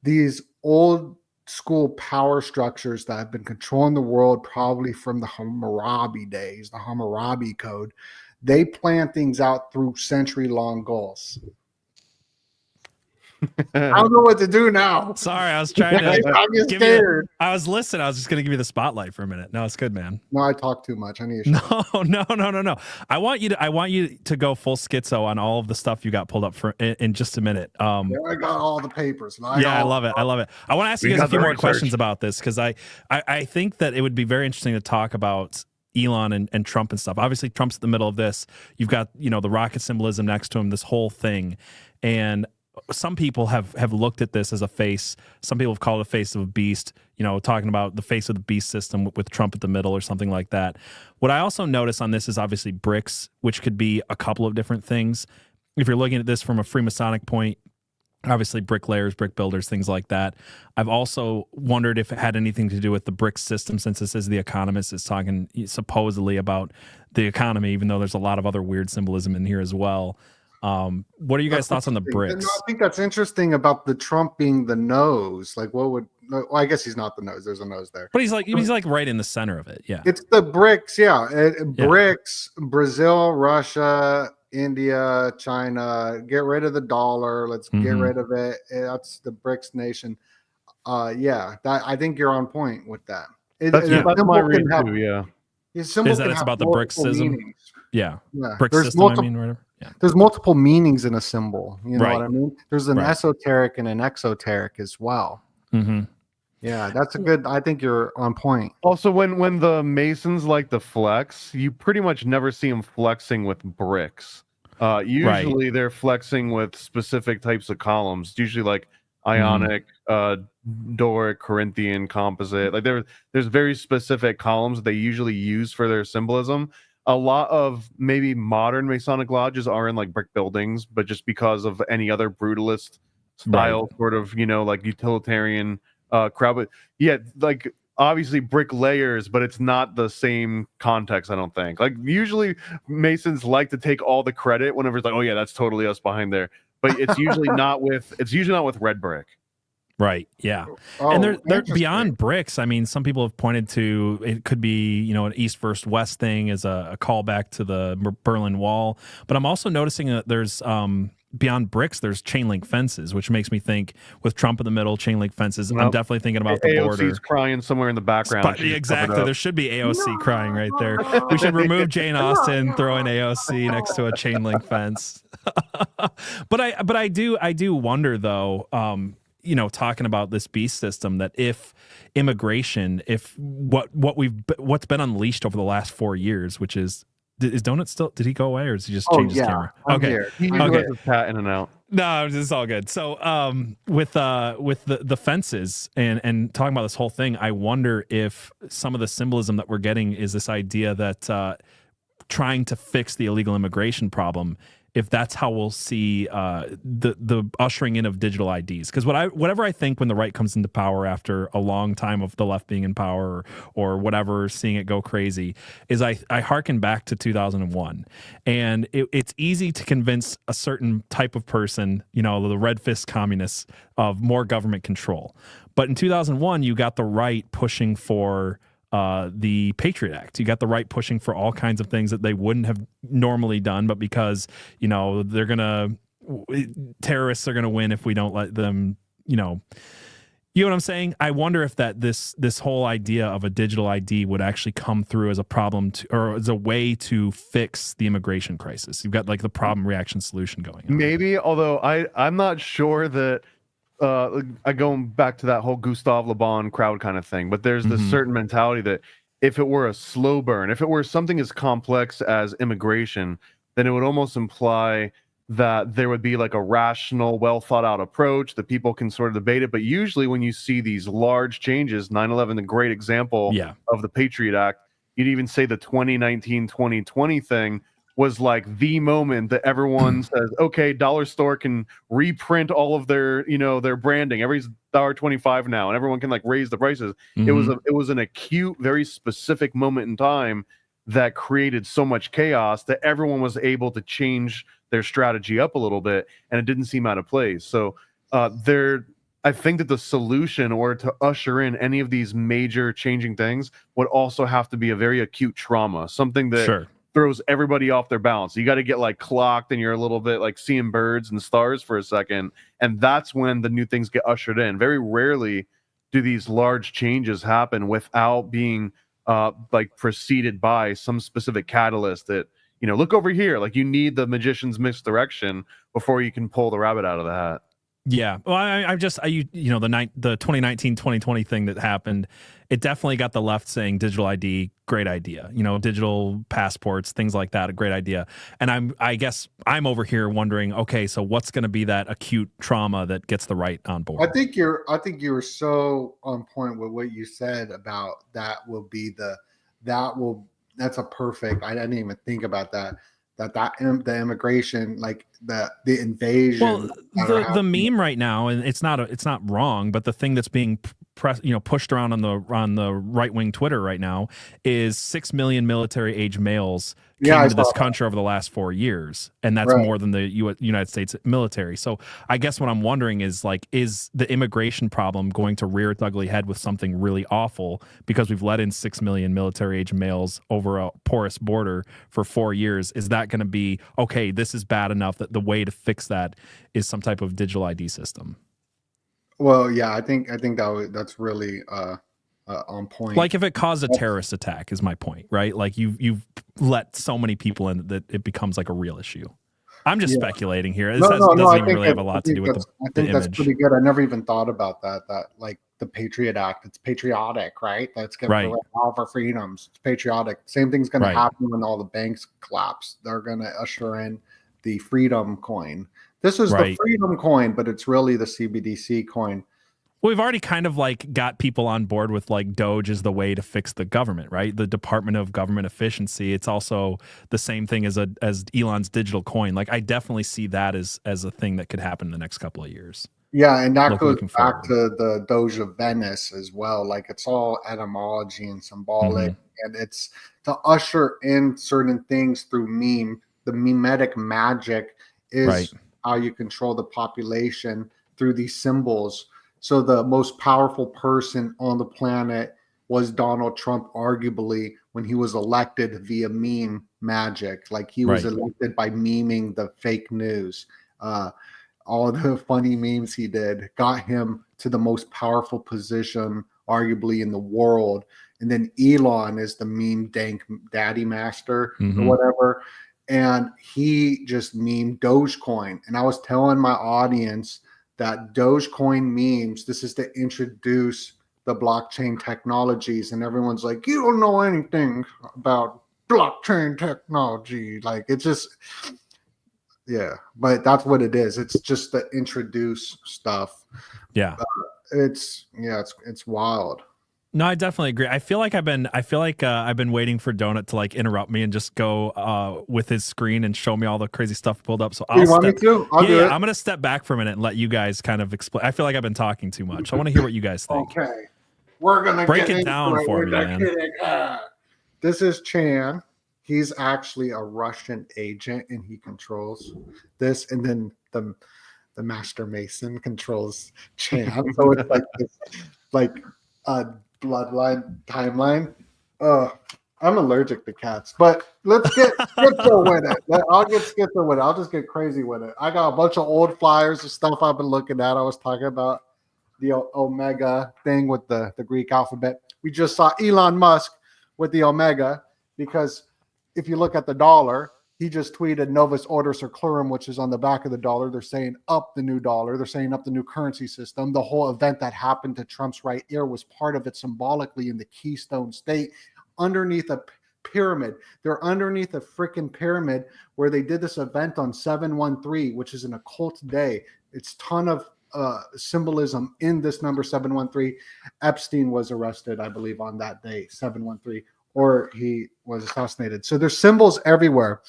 These old school power structures that have been controlling the world probably from the Hammurabi days, the Hammurabi code, they plan things out through century-long goals. I don't know what to do now. Sorry, I was trying to I'm scared. I was listening. I was just going to give you the spotlight for a minute. No, it's good, man. No, I talk too much. I need to No. I want you to go full schizo on all of the stuff you got pulled up for in just a minute. I got all the papers. I love it. I want to ask you guys a few more questions about this, because I think that it would be very interesting to talk about Elon and Trump and stuff. Obviously, Trump's in the middle of this. You've got, the rocket symbolism next to him, this whole thing. And some people have looked at this as a face. Some people have called it a face of a beast, talking about the face of the beast system with Trump at the middle or something like that. What I also notice on this is obviously bricks, which could be a couple of different things. If you're looking at this from a Freemasonic point, obviously bricklayers, brick builders, things like that. I've also wondered if it had anything to do with the brick system, since this is The Economist. It's talking supposedly about the economy, even though there's a lot of other weird symbolism in here as well. What are you guys' thoughts on the bricks? No, I think that's interesting about the Trump being the nose. Like, well, I guess he's not the nose. There's a nose there, but he's like right in the center of it. Yeah, it's the bricks. Yeah, bricks. Brazil, Russia, India, China. Get rid of the dollar. Let's get rid of it. That's the BRICS nation. I think you're on point with that. That's my read too. Yeah. His symbol Is that can it's have about the multiple brick meanings. Yeah. Yeah. Brick There's system, multiple, I mean, whatever. Yeah. there's multiple meanings in a symbol. You know Right. what I mean? There's an Right. esoteric and an exoteric as well. Mm-hmm. Yeah, that's a good. I think you're on point. Also, when the Masons like to flex, you pretty much never see them flexing with bricks. Usually they're flexing with specific types of columns. Usually like Ionic, Doric, Corinthian, composite. Like there's very specific columns they usually use for their symbolism. A lot of maybe modern Masonic lodges are in like brick buildings, but just because of any other brutalist style, sort of, like utilitarian crowd. But yeah, like obviously brick layers, but it's not the same context, I don't think. Like usually Masons like to take all the credit whenever it's like, oh yeah, that's totally us behind there. But it's usually not with red brick. Right. Yeah. Oh, and they're interesting. beyond bricks. I mean, some people have pointed to it could be, an East versus West thing as a callback to the Berlin Wall. But I'm also noticing that there's beyond bricks, there's chain link fences, which makes me think with Trump in the middle, chain link fences. I'm definitely thinking about the border. AOC's crying somewhere in the background. Exactly. There should be AOC crying right there. We should remove Jane Austen, throw in AOC next to a chain link fence. But I do wonder though, talking about this beast system, that if immigration, if what's been unleashed over the last 4 years, which is Doenut still, did he go away or does he just change his camera? I'm Okay. here. He Okay. was pat in and out. No, it's all good. So with the fences and talking about this whole thing, I wonder if some of the symbolism that we're getting is this idea that trying to fix the illegal immigration problem, if that's how we'll see the ushering in of digital IDs. Because whatever I think when the right comes into power after a long time of the left being in power or whatever, seeing it go crazy, is I hearken back to 2001. And it's easy to convince a certain type of person, the red fist communists, of more government control. But in 2001, you got the right pushing for the Patriot Act. You got the right pushing for all kinds of things that they wouldn't have normally done, but because, terrorists are going to win if we don't let them, you know what I'm saying? I wonder if this whole idea of a digital ID would actually come through as a problem or as a way to fix the immigration crisis. You've got like the problem reaction solution going on. Maybe, although I'm not sure that going back to that whole Gustav Le Bon crowd kind of thing, but there's this certain mentality that if it were a slow burn, if it were something as complex as immigration, then it would almost imply that there would be like a rational, well thought out approach that people can sort of debate it. But usually when you see these large changes, 9/11, a great example of the Patriot Act, you'd even say the 2019-2020 thing was like the moment that everyone says, okay, Dollar Store can reprint all of their, their branding. Everything's $1.25 now, and everyone can like raise the prices. It was an acute, very specific moment in time that created so much chaos that everyone was able to change their strategy up a little bit, and it didn't seem out of place. So I think that the solution, or to usher in any of these major changing things, would also have to be a very acute trauma, something that throws everybody off their balance. You got to get like clocked and you're a little bit like seeing birds and stars for a second. And that's when the new things get ushered in. Very rarely do these large changes happen without being like preceded by some specific catalyst that, look over here. Like you need the magician's misdirection before you can pull the rabbit out of the hat. Yeah. Well, the 2019-2020 thing that happened, it definitely got the left saying digital ID, great idea. Digital passports, things like that, a great idea. And I guess I'm over here wondering, okay, so what's going to be that acute trauma that gets the right on board? I think you were so on point with what you said about that's a perfect. I didn't even think about that. The immigration, like the invasion. Well, the meme right now, and it's not wrong, but the thing that's being pushed around on the right wing Twitter right now is 6 million military age males came to this country over the last 4 years, and that's more than the United States military. So I guess what I'm wondering is is the immigration problem going to rear its ugly head with something really awful because we've let in 6 million military age males over a porous border for 4 years? Is that going to be okay? This is bad enough that the way to fix that is some type of digital ID system. Well, yeah, I think that's really on point. Like if it caused a terrorist attack is my point, right? Like you've let so many people in that it becomes like a real issue. I'm just speculating here. This doesn't even really have a lot to do with I think that's image. pretty good. I never even thought about that. That like the Patriot Act, it's patriotic, right? Let's get rid of all of our freedoms. It's patriotic. Same thing's going to happen when all the banks collapse. They're going to usher in the freedom coin. This is the freedom coin, but it's really the CBDC coin. We've already kind of like got people on board with like Doge is the way to fix the government, right? The Department of Government Efficiency. It's also the same thing as Elon's digital coin. Like I definitely see that as a thing that could happen in the next couple of years. Yeah, and that goes back to the Doge of Venice as well. Like it's all etymology and symbolic, and it's to usher in certain things through meme. The mimetic magic is how you control the population through these symbols. So the most powerful person on the planet was Donald Trump, arguably, when he was elected via meme magic. Like he was elected by memeing the fake news. All the funny memes he did got him to the most powerful position, arguably, in the world. And then Elon is the meme dank daddy master or whatever. And he just memed Dogecoin. And I was telling my audience that Dogecoin memes, this is to introduce the blockchain technologies. And everyone's like, you don't know anything about blockchain technology. Like it's just, but that's what it is. It's just to introduce stuff. Yeah. It's wild. No, I definitely agree. I feel like I've been waiting for Donut to like interrupt me and just go with his screen and show me all the crazy stuff pulled up. So you want me to? I'll do it. I'm gonna step back for a minute and let you guys kind of explain. I feel like I've been talking too much. I want to hear what you guys think. Okay, we're gonna break it down for me, man. This is Chan. He's actually a Russian agent, and he controls this. And then the Master Mason controls Chan. So it's like this, like bloodline timeline. I'm allergic to cats, but let's get schizo with it. I'll get schizo with it. I'll just get crazy with it. I got a bunch of old flyers of stuff I've been looking at. I was talking about the Omega thing with the Greek alphabet. We just saw Elon Musk with the Omega, because if you look at the dollar, he just tweeted Novus Order Seclorum, which is on the back of the dollar. They're saying up the new dollar. They're saying up the new currency system. The whole event that happened to Trump's right ear was part of it symbolically in the Keystone State underneath a pyramid. They're underneath a freaking pyramid where they did this event on 713, which is an occult day. It's ton of symbolism in this number 713. Epstein was arrested, I believe, on that day, 713. Or he was assassinated. So there's symbols everywhere.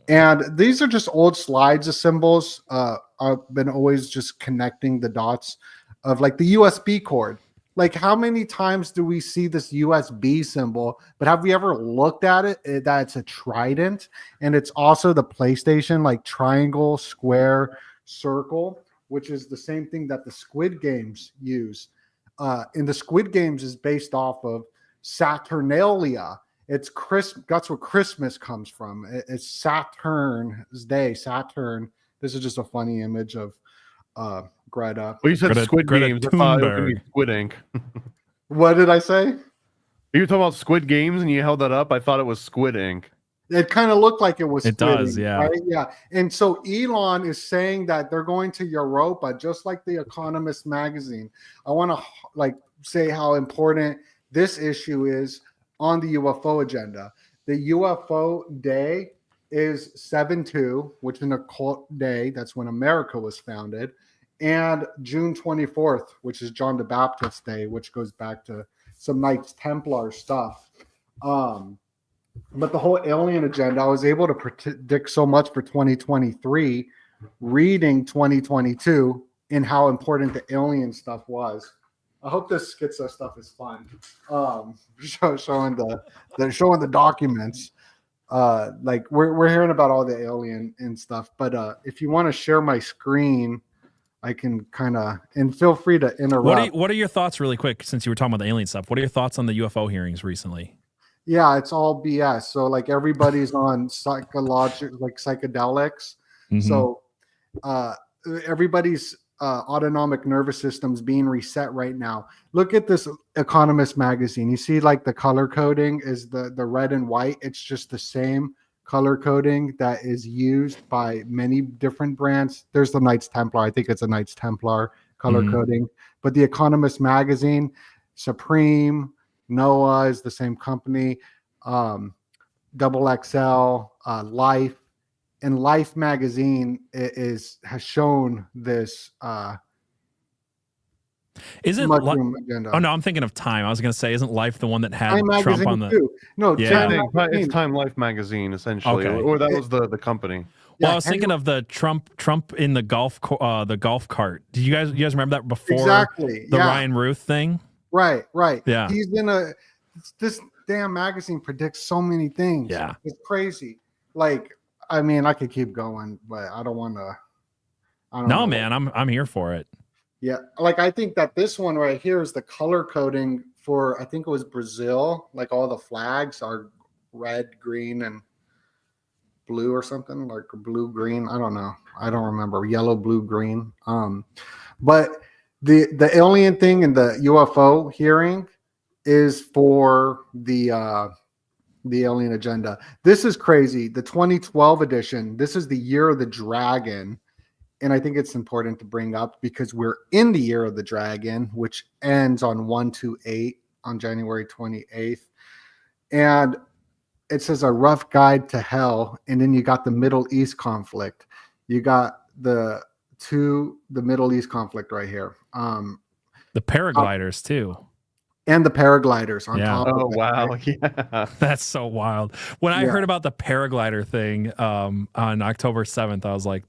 And these are just old slides of symbols. I've been always just connecting the dots of like the USB cord. Like how many times do we see this USB symbol? But have we ever looked at it? That it's a trident. And it's also the PlayStation, like triangle, square, circle, which is the same thing that the Squid Games use. And the Squid Games is based off of Saturnalia. It's that's where Christmas comes from. It's Saturn's day. Saturn. This is just a funny image of Greta. Well, you said Squid Games. Squid Ink. What did I say? You were talking about Squid Games and you held that up. I thought it was Squid Ink. It kind of looked like it was. It does, yeah. Right? Yeah. And so Elon is saying that they're going to Europa, just like the Economist magazine. I want to say how important this issue is on the UFO agenda. The UFO day is 7/2, which is an occult day. That's when America was founded. And June 24th, which is John the Baptist's day, which goes back to some Knights Templar stuff. But the whole alien agenda, I was able to predict so much for 2023, reading 2022 and how important the alien stuff was. I hope this schizo stuff is fun. Showing the documents. Like we're hearing about all the alien and stuff. But if you want to share my screen, I can kind of, and feel free to interrupt. What are your thoughts, really quick, since you were talking about the alien stuff? What are your thoughts on the UFO hearings recently? Yeah, it's all BS. So like everybody's on psychedelics. So everybody's autonomic nervous systems being reset right now. Look at this Economist magazine. You see, like the color coding is the red and white. It's just the same color coding that is used by many different brands. There's the Knights Templar. I think it's a Knights Templar color coding. But the Economist magazine, Supreme, Noah is the same company. Double XL, Life. And Life magazine has shown this isn't agenda. Oh no, I'm thinking of Time. I was going to say, isn't Life the one that had Time Trump on the? Too. No, yeah. It's Time Life magazine essentially, okay. or that was the company. Well, I was thinking of the Trump in the golf cart. Do you guys remember that before exactly the Ryan Ruth thing? Right. Yeah, he's in this damn magazine predicts so many things. Yeah, it's crazy. Like, I mean, I could keep going, but I don't want to. No, man, I'm here for it. Yeah, like I think that this one right here is the color coding for, I think it was Brazil. Like all the flags are red, green, and blue or something, like blue, green. I don't know. I don't remember. Yellow, blue, green. But the alien thing and the UFO hearing is for the alien agenda. This is crazy. The 2012 edition. This is the year of the dragon. And I think it's important to bring up because we're in the year of the dragon, which ends on 128 on January 28th. And it says a rough guide to hell. And then you got the Middle East conflict. You got the Middle East conflict right here. The paragliders too. And the paragliders on top of it. Oh, wow. Right? Yeah. That's so wild. When I heard about the paraglider thing on October 7th, I was like,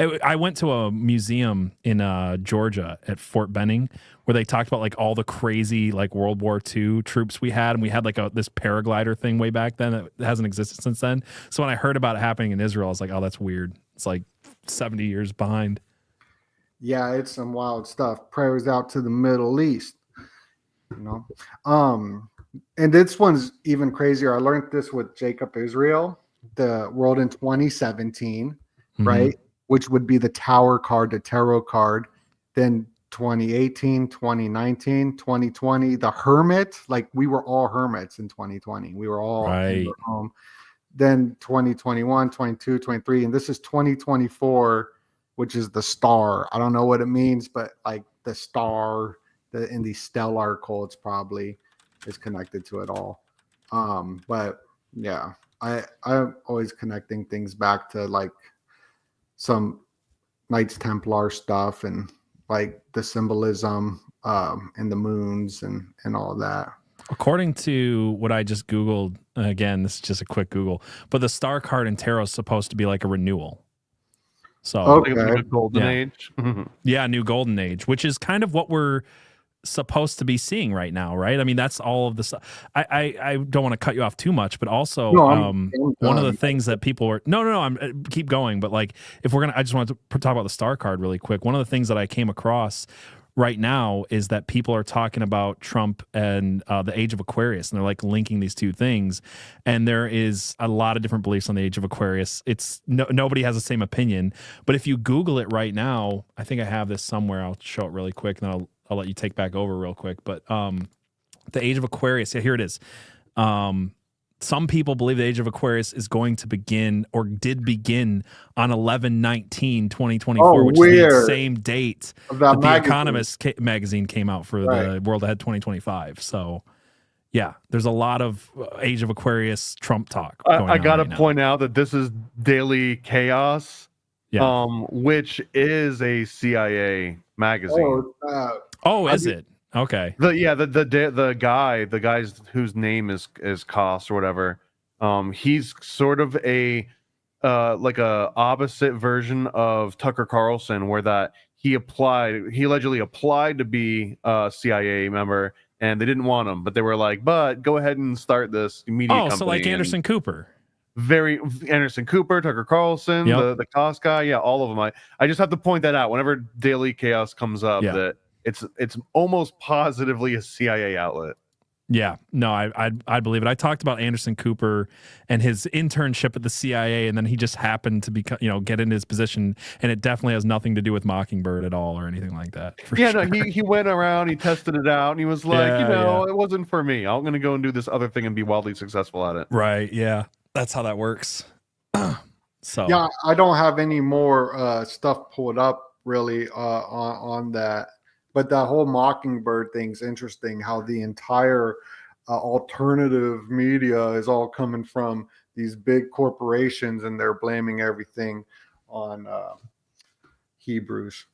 I went to a museum in Georgia at Fort Benning where they talked about like all the crazy like World War II troops we had. And we had like this paraglider thing way back then that hasn't existed since then. So when I heard about it happening in Israel, I was like, oh, that's weird. It's like 70 years behind. Yeah, it's some wild stuff. Prayers out to the Middle East. And this one's even crazier. I learned this with Jacob Israel, the world in 2017, right? Which would be the Tower card, the tarot card. Then 2018, 2019, 2020, the Hermit. Like we were all hermits in 2020. We were all in our home. Then 2021, 22, 23, and this is 2024, which is the Star. I don't know what it means, but like the Star. In the stellar cults probably is connected to it all. But yeah, I'm always connecting things back to like some Knights Templar stuff and like the symbolism and the moons and all of that. According to what I just Googled, again, this is just a quick Google, but the star card in tarot is supposed to be like a renewal. So like a golden age. Yeah, new golden age, which is kind of what we're supposed to be seeing right now, right? I mean, that's all of the stuff. I don't want to cut you off too much, but also one of the things that people are I'm keep going, but like if we're gonna, I just wanted to talk about the star card really quick. One of the things that I came across right now is that people are talking about Trump and the age of Aquarius, and they're like linking these two things. And there is a lot of different beliefs on the age of Aquarius. It's nobody has the same opinion, but if you Google it right now, I think I have this somewhere. I'll show it really quick, and then I'll let you take back over real quick. But the age of Aquarius, here it is. Some people believe the age of Aquarius is going to begin or did begin on 11/19/2024, which is the same date that the Economist magazine came out for the World Ahead 2025. So, yeah, there's a lot of age of Aquarius Trump talk going on. I got to right point out that this is Daily Chaos, which is a CIA magazine. Is it? Okay. The guys whose name is Koss or whatever. He's sort of a like a opposite version of Tucker Carlson, where that he allegedly applied to be a CIA member, and they didn't want him, but they were like, "But go ahead and start this media company." So like Anderson Cooper. Anderson Cooper, Tucker Carlson, the Koss guy, all of them. I just have to point that out whenever Daily Chaos comes up that. It's almost positively a CIA outlet. Yeah, no, I believe it. I talked about Anderson Cooper and his internship at the CIA, and then he just happened to get into his position, and it definitely has nothing to do with Mockingbird at all or anything like that. Yeah, sure. no, he went around, he tested it out, and he was like, it wasn't for me. I'm gonna go and do this other thing and be wildly successful at it. Right? Yeah, that's how that works. So yeah, I don't have any more stuff pulled up really on that, but that whole Mockingbird thing's interesting. How the entire alternative media is all coming from these big corporations, and they're blaming everything on Hebrews.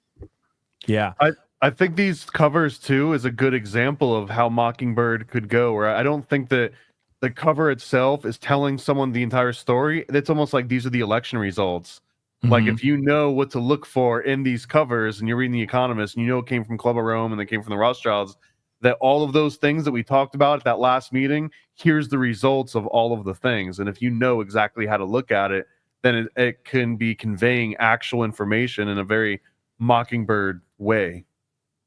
Yeah, I think these covers too is a good example of how Mockingbird could go. Where I don't think that the cover itself is telling someone the entire story. It's almost like these are the election results. Like if you know what to look for in these covers, and you're reading The Economist, and you know it came from Club of Rome and they came from the Rothschilds, that all of those things that we talked about at that last meeting, here's the results of all of the things. And if you know exactly how to look at it, then it can be conveying actual information in a very Mockingbird way.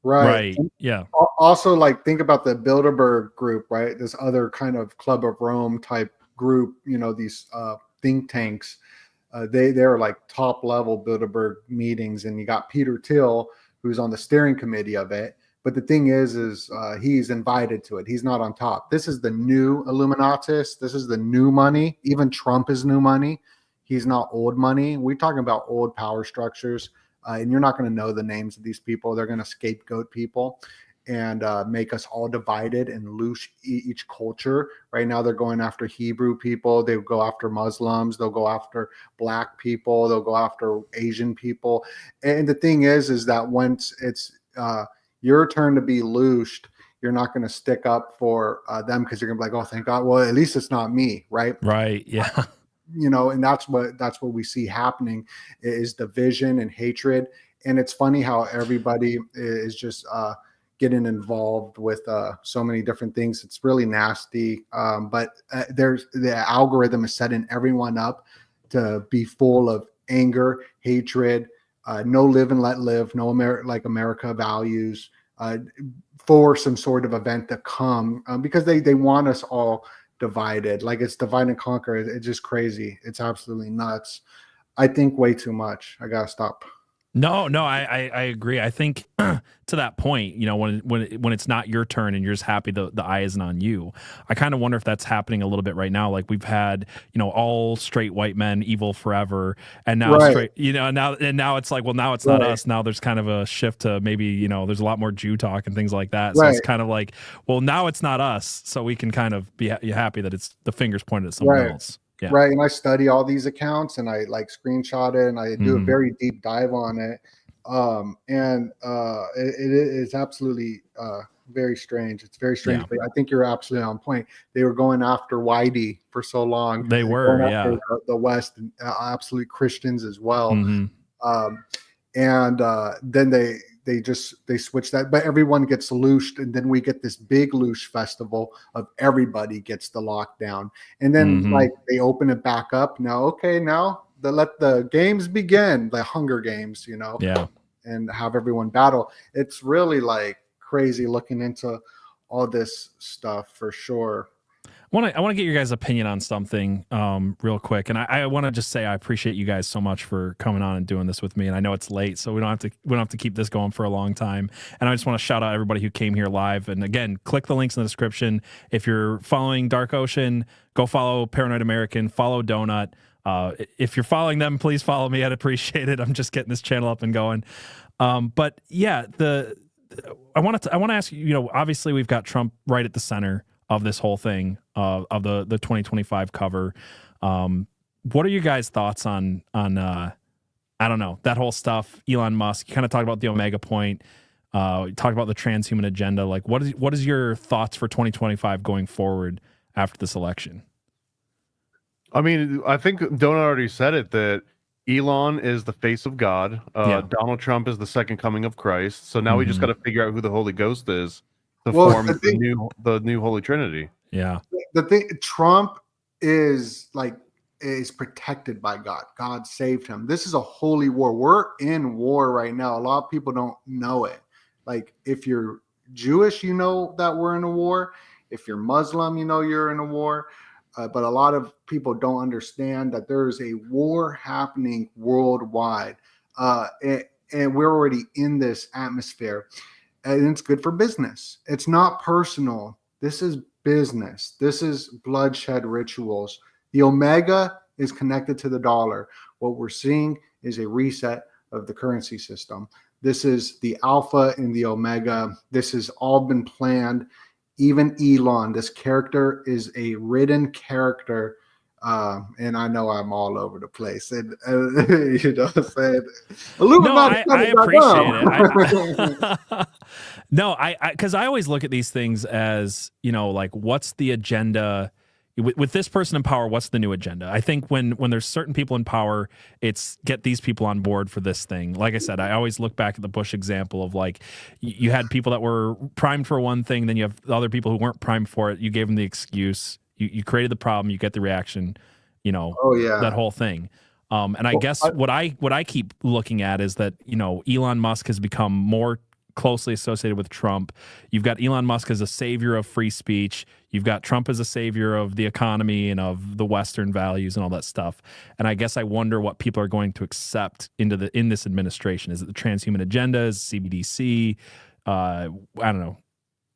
right. Yeah. Also, like, think about the Bilderberg group, right? This other kind of Club of Rome type group, these think tanks. They're like top level Bilderberg meetings, and you got Peter Thiel, who's on the steering committee of it. But the thing is he's invited to it. He's not on top. This is the new Illuminatus. This is the new money. Even Trump is new money. He's not old money. We're talking about old power structures. And you're not going to know the names of these people. They're going to scapegoat people and make us all divided and loose each culture. Right now, they're going after Hebrew people. They'll go after Muslims. They'll go after Black people. They'll go after Asian people. And the thing is that once it's your turn to be loosed, you're not going to stick up for them, because you're going to be like, oh, thank God. Well, at least it's not me, right? Right. Yeah. And that's what we see happening is division and hatred. And it's funny how everybody is just getting involved with so many different things. It's really nasty. But there's the algorithm is setting everyone up to be full of anger, hatred, no live and let live, no America values, for some sort of event to come, because they want us all divided. Like, it's divide and conquer. It's just crazy. It's absolutely nuts. I think way too much. I gotta stop. No, I agree. I think to that point, when it's not your turn and you're just happy the eye isn't on you, I kind of wonder if that's happening a little bit right now. Like, we've had, all straight white men evil forever, and now now it's like, well, now it's not us. Now there's kind of a shift to maybe, there's a lot more Jew talk and things like that. So it's kind of like, well, now it's not us, so we can kind of be happy that it's the fingers pointed at someone else. Yeah. Right. And I study all these accounts, and I screenshot it, and I do a very deep dive on it. It is absolutely very strange. It's very strange. Yeah. But I think you're absolutely on point. They were going after Whitey for so long. They were, the West, and absolute Christians as well. Then they switch that, but everyone gets loosed, and then we get this big loose festival of everybody gets the lockdown, and then they open it back up. Now let the games begin, the Hunger Games, and have everyone battle. It's really like crazy looking into all this stuff for sure. I want to get your guys' opinion on something real quick, and I want to just say I appreciate you guys so much for coming on and doing this with me. And I know it's late, so we don't have to keep this going for a long time. And I just want to shout out everybody who came here live. And again, click the links in the description. If you're following Dark Ocean, go follow Paranoid American, follow Donut. If you're following them, please follow me. I'd appreciate it. I'm just getting this channel up and going. But yeah, I want to ask you. Obviously we've got Trump right at the center of this whole thing, of the 2025 cover. What are you guys' thoughts on I don't know, that whole stuff? Elon Musk, you kind of talked about the Omega Point, you talked about the transhuman agenda. Like, what is your thoughts for 2025 going forward after this election? I mean, I think Donut already said it, that Elon is the face of God. Donald Trump is the second coming of Christ. So now we just got to figure out who the Holy Ghost is to form the new Holy Trinity. Yeah. The thing, Trump is protected by God. God saved him. This is a holy war. We're in war right now. A lot of people don't know it. Like, if you're Jewish, you know that we're in a war. If you're Muslim, you're in a war. But a lot of people don't understand that there is a war happening worldwide. And we're already in this atmosphere. And it's good for business. It's not personal. This is business. This is bloodshed rituals. The omega is connected to the dollar. What we're seeing is a reset of the currency system. This is the alpha and the omega. This has all been planned. Even Elon, this character is a written character. And I know I'm all over the place. And you know what I'm saying? I appreciate it. No, because I always look at these things as, like, what's the agenda? With this person in power, what's the new agenda? I think when there's certain people in power, it's get these people on board for this thing. Like I said, I always look back at the Bush example of, like, you had people that were primed for one thing, then you have other people who weren't primed for it. You gave them the excuse. You created the problem. You get the reaction. That whole thing. And I guess what I keep looking at is that Elon Musk has become more closely associated with Trump. You've got Elon Musk as a savior of free speech. You've got Trump as a savior of the economy and of the Western values and all that stuff. And I guess I wonder what people are going to accept in this administration. Is it the transhuman agenda? Is CBDC? I don't know.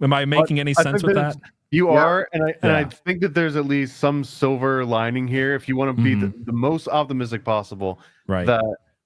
Am I making any sense with that? You are, and I think that there's at least some silver lining here. If you want to be the most optimistic possible, right? That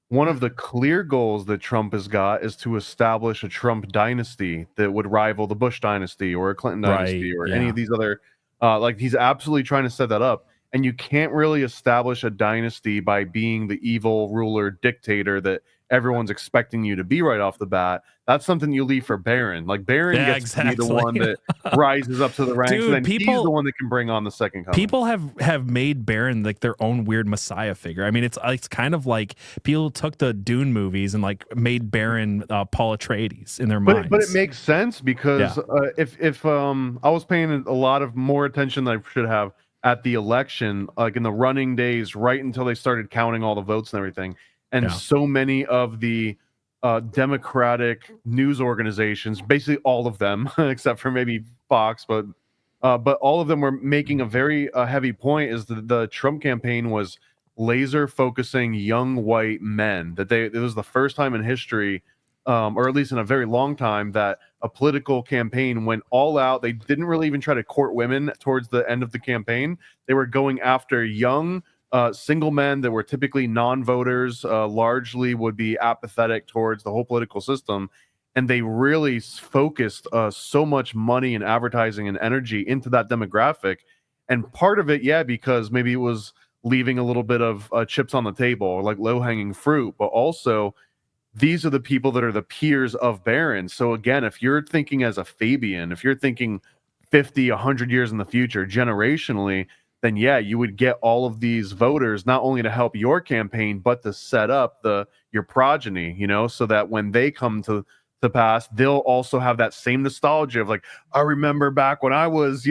one of the clear goals that Trump has got is to establish a Trump dynasty that would rival the Bush dynasty or a Clinton dynasty or any of these other. Like, he's absolutely trying to set that up. And you can't really establish a dynasty by being the evil ruler dictator that everyone's expecting you to be right off the bat. That's something you leave for Barron. Like, Barron gets to be the one that rises up to the ranks. Dude, and then he's the one that can bring on the second coming. People have made Barron like their own weird messiah figure. I mean, it's kind of like people took the Dune movies and like made Barron Paul Atreides in their minds. But it makes sense because if I was paying a lot of more attention than I should have at the election, like in the running days, right until they started counting all the votes and everything. And so many of the Democratic news organizations, basically all of them, except for maybe Fox, but all of them were making a very heavy point is that the Trump campaign was laser focusing young white men. That it was the first time in history, or at least in a very long time, that a political campaign went all out. They didn't really even try to court women towards the end of the campaign. They were going after young single men that were typically non-voters, largely would be apathetic towards the whole political system. And they really focused so much money and advertising and energy into that demographic. And part of it, because maybe it was leaving a little bit of chips on the table or like low-hanging fruit, but also these are the people that are the peers of Barron. So again, if you're thinking as a Fabian, if you're thinking 50, 100 years in the future, generationally, then you would get all of these voters not only to help your campaign, but to set up your progeny, so that when they come to pass, they'll also have that same nostalgia of like, I remember back when I was,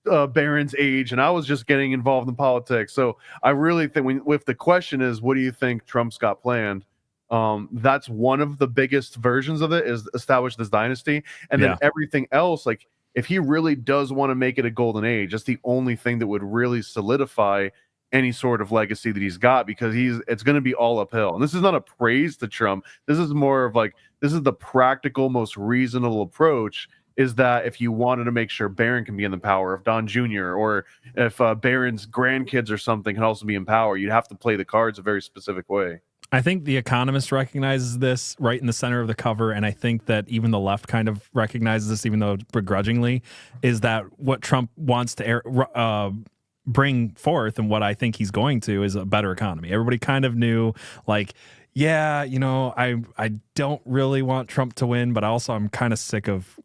Barron's age and I was just getting involved in politics. So I really think if the question is, what do you think Trump's got planned? That's one of the biggest versions of it, is establish this dynasty. And then everything else, like, if he really does want to make it a golden age, that's the only thing that would really solidify any sort of legacy that he's got, because it's going to be all uphill. And this is not a praise to Trump. This is more of like, this is the practical, most reasonable approach, is that if you wanted to make sure Barron can be in the power, if Don Jr. or if Barron's grandkids or something can also be in power, you'd have to play the cards a very specific way. I think The Economist recognizes this right in the center of the cover, and I think that even the left kind of recognizes this, even though begrudgingly, is that what Trump wants to bring forth, and what I think he's going to, is a better economy. Everybody kind of knew, like, I don't really want Trump to win, but also I'm kind of sick of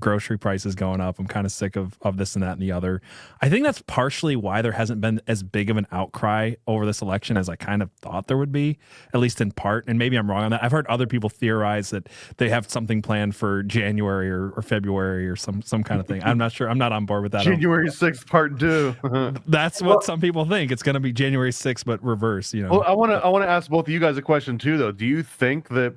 grocery prices going up. I'm kind of sick of this and that and the other. I think that's partially why there hasn't been as big of an outcry over this election as I kind of thought there would be, at least in part. And maybe I'm wrong on that. I've heard other people theorize that they have something planned for January or February or some kind of thing. I'm not sure. I'm not on board with that. January 6th, part 2. That's what some people think. It's going to be January 6th, but reverse. Well, I want to ask both of you guys a question too, though. Do you think that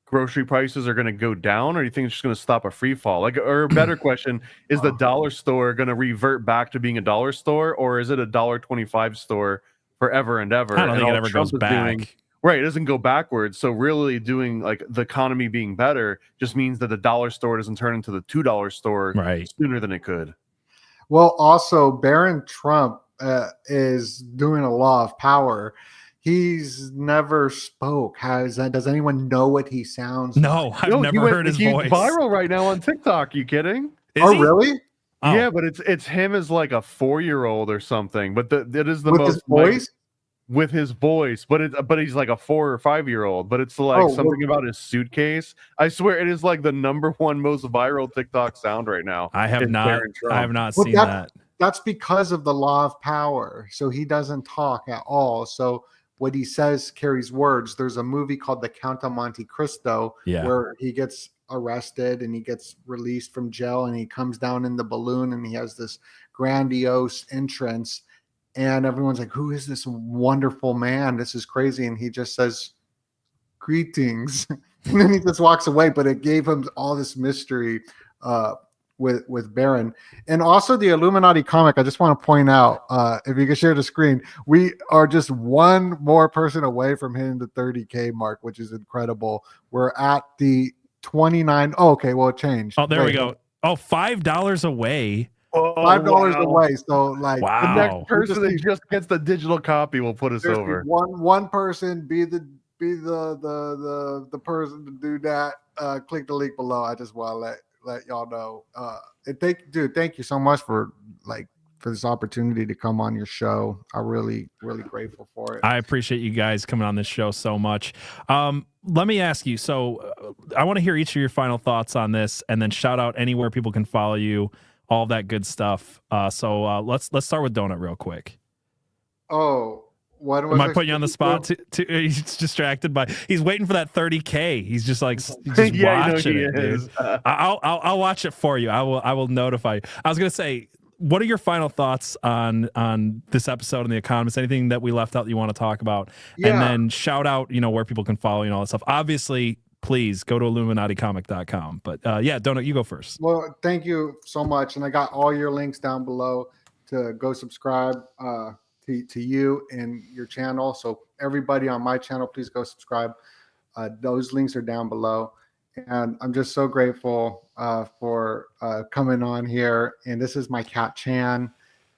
grocery prices are going to go down, or do you think it's just going to stop a free fall? Like, or a better question, is the dollar store going to revert back to being a dollar store, or is it a $1.25 store forever and ever? I don't think it ever goes back. Right, it doesn't go backwards. So really doing like the economy being better just means that the dollar store doesn't turn into the $2 store sooner than it could. Well, also Barron Trump is doing a law of power. He's never spoke. Does anyone know what he sounds No, like? I've never heard his voice. He's viral right now on TikTok. You kidding? Is he? Really? Oh. Yeah, but it's him as like a 4-year-old or something. But it is the with most his voice. With his voice, but he's like a 4 or 5-year-old. But it's like something about his suitcase. I swear it is like the #1 most viral TikTok sound right now. I have not seen that. That's because of the law of power. So he doesn't talk at all. So what he says carries words. There's a movie called The Count of Monte Cristo where he gets arrested and he gets released from jail and he comes down in the balloon and he has this grandiose entrance. And everyone's like, who is this wonderful man? This is crazy. And he just says, greetings. And then he just walks away. But it gave him all this mystery with Barron. And also the Illuminati comic, I just want to point out, if you can share the screen, we are just one more person away from hitting the 30K mark, which is incredible. We're at the 29. Oh, okay, well, it changed. Oh, there we go. Oh, $5 away. $5 away. So like the next person that just gets the digital copy will put us over. One person be the person to do that. Click the link below. I just want to let y'all know. Thank you so much for this opportunity to come on your show. I'm really grateful for it. I appreciate you guys coming on this show so much. Let me ask you. So I want to hear each of your final thoughts on this, and then shout out anywhere people can follow you. All that good stuff. So let's start with Donut real quick. Oh, what am I putting you on the spot? He's distracted by. He's waiting for that 30K. He's just like watching it. Dude. I'll watch it for you. I will notify you. I was gonna say, what are your final thoughts on this episode in The Economist? Anything that we left out that you want to talk about? Yeah. And then shout out, where people can follow you and all that stuff. Obviously, please go to illuminaticomic.com. But Donut, you go first. Well, thank you so much. And I got all your links down below to go subscribe to you and your channel. So everybody on my channel, please go subscribe. Those links are down below. And I'm just so grateful for coming on here. And this is my cat, Chan.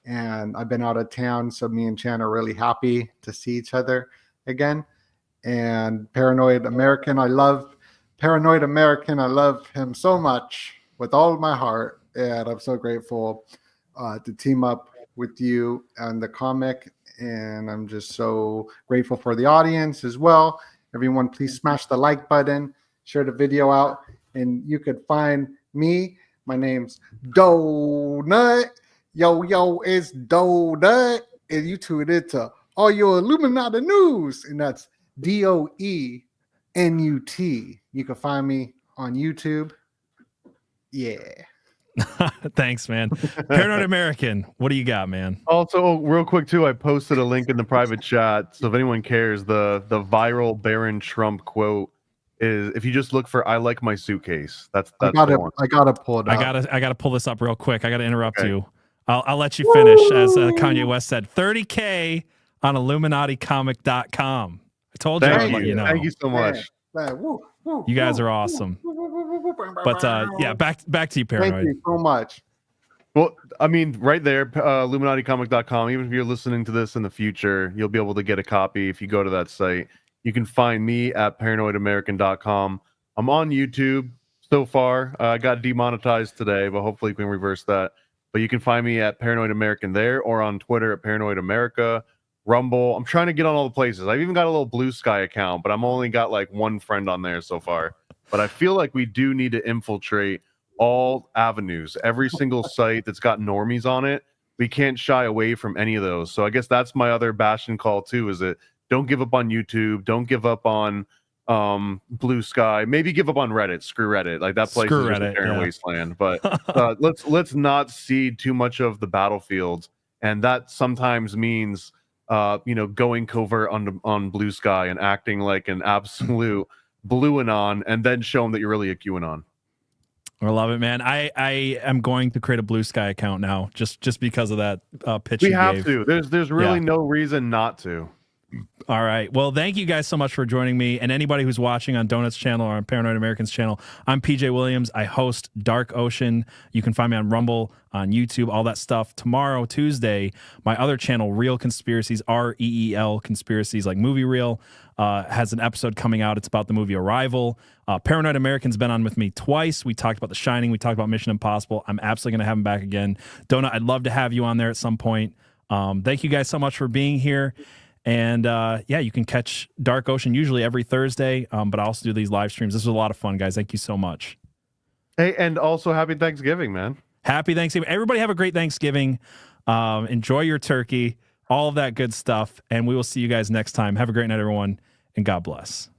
And I've been out of town. So me and Chan are really happy to see each other again. And Paranoid American, I love Paranoid American. I love him so much with all of my heart. And I'm so grateful to team up with you and the comic. And I'm just so grateful for the audience as well. Everyone, please smash the like button, share the video out, and you could find me. My name's Donut. Yo, it's Donut. And you tune into all your Illuminati news. And that's DOENUT. You can find me on YouTube. Yeah. Thanks, man. Paranoid American, what do you got, man? Also, real quick too, I posted a link in the private chat. So if anyone cares, the viral Barron Trump quote is, if you just look for "I like my suitcase." That's I gotta pull it up. I gotta pull this up real quick. I gotta interrupt you. I'll let you finish. As Kanye West said, 30K on illuminaticomic.com. I told you I'd let you know. Thank you so much. You guys are awesome. But back to you, Paranoid. Thank you so much. Well, I mean, right there, illuminaticomic.com. Even if you're listening to this in the future, you'll be able to get a copy if you go to that site. You can find me at ParanoidAmerican.com. I'm on YouTube so far. I got demonetized today, but hopefully we can reverse that. But you can find me at Paranoid American there, or on Twitter at Paranoid America, Rumble. I'm trying to get on all the places. I've even got a little Blue Sky account, but I'm only got like one friend on there so far. But I feel like we do need to infiltrate all avenues, every single site that's got normies on it. We can't shy away from any of those. So I guess that's my other bastion call too, is that don't give up on YouTube. Don't give up on Blue Sky. Maybe give up on Reddit. Screw Reddit. Like that place is just a barren wasteland. But let's not cede too much of the battlefield. And that sometimes means going covert on Blue Sky and acting like an absolute Blueanon and then show them that you're really a QAnon. I love it, man. I am going to create a Blue Sky account now, just because of that pitch. We have to. There's really no reason not to. All right. Well, thank you guys so much for joining me. And anybody who's watching on Donut's channel or on Paranoid American's channel, I'm PJ Williams. I host Dark Ocean. You can find me on Rumble, on YouTube, all that stuff. Tomorrow, Tuesday, my other channel, Real Conspiracies, REEL Conspiracies, like Movie Reel, has an episode coming out. It's about the movie Arrival. Paranoid American's been on with me twice. We talked about The Shining. We talked about Mission Impossible. I'm absolutely going to have him back again. Donut, I'd love to have you on there at some point. Thank you guys so much for being here. And yeah, you can catch Dark Ocean usually every Thursday, but I also do these live streams. This was a lot of fun, guys. Thank you so much. Hey, and also happy Thanksgiving, man. Happy Thanksgiving. Everybody have a great Thanksgiving. Enjoy your turkey, all of that good stuff. And we will see you guys next time. Have a great night, everyone, and God bless.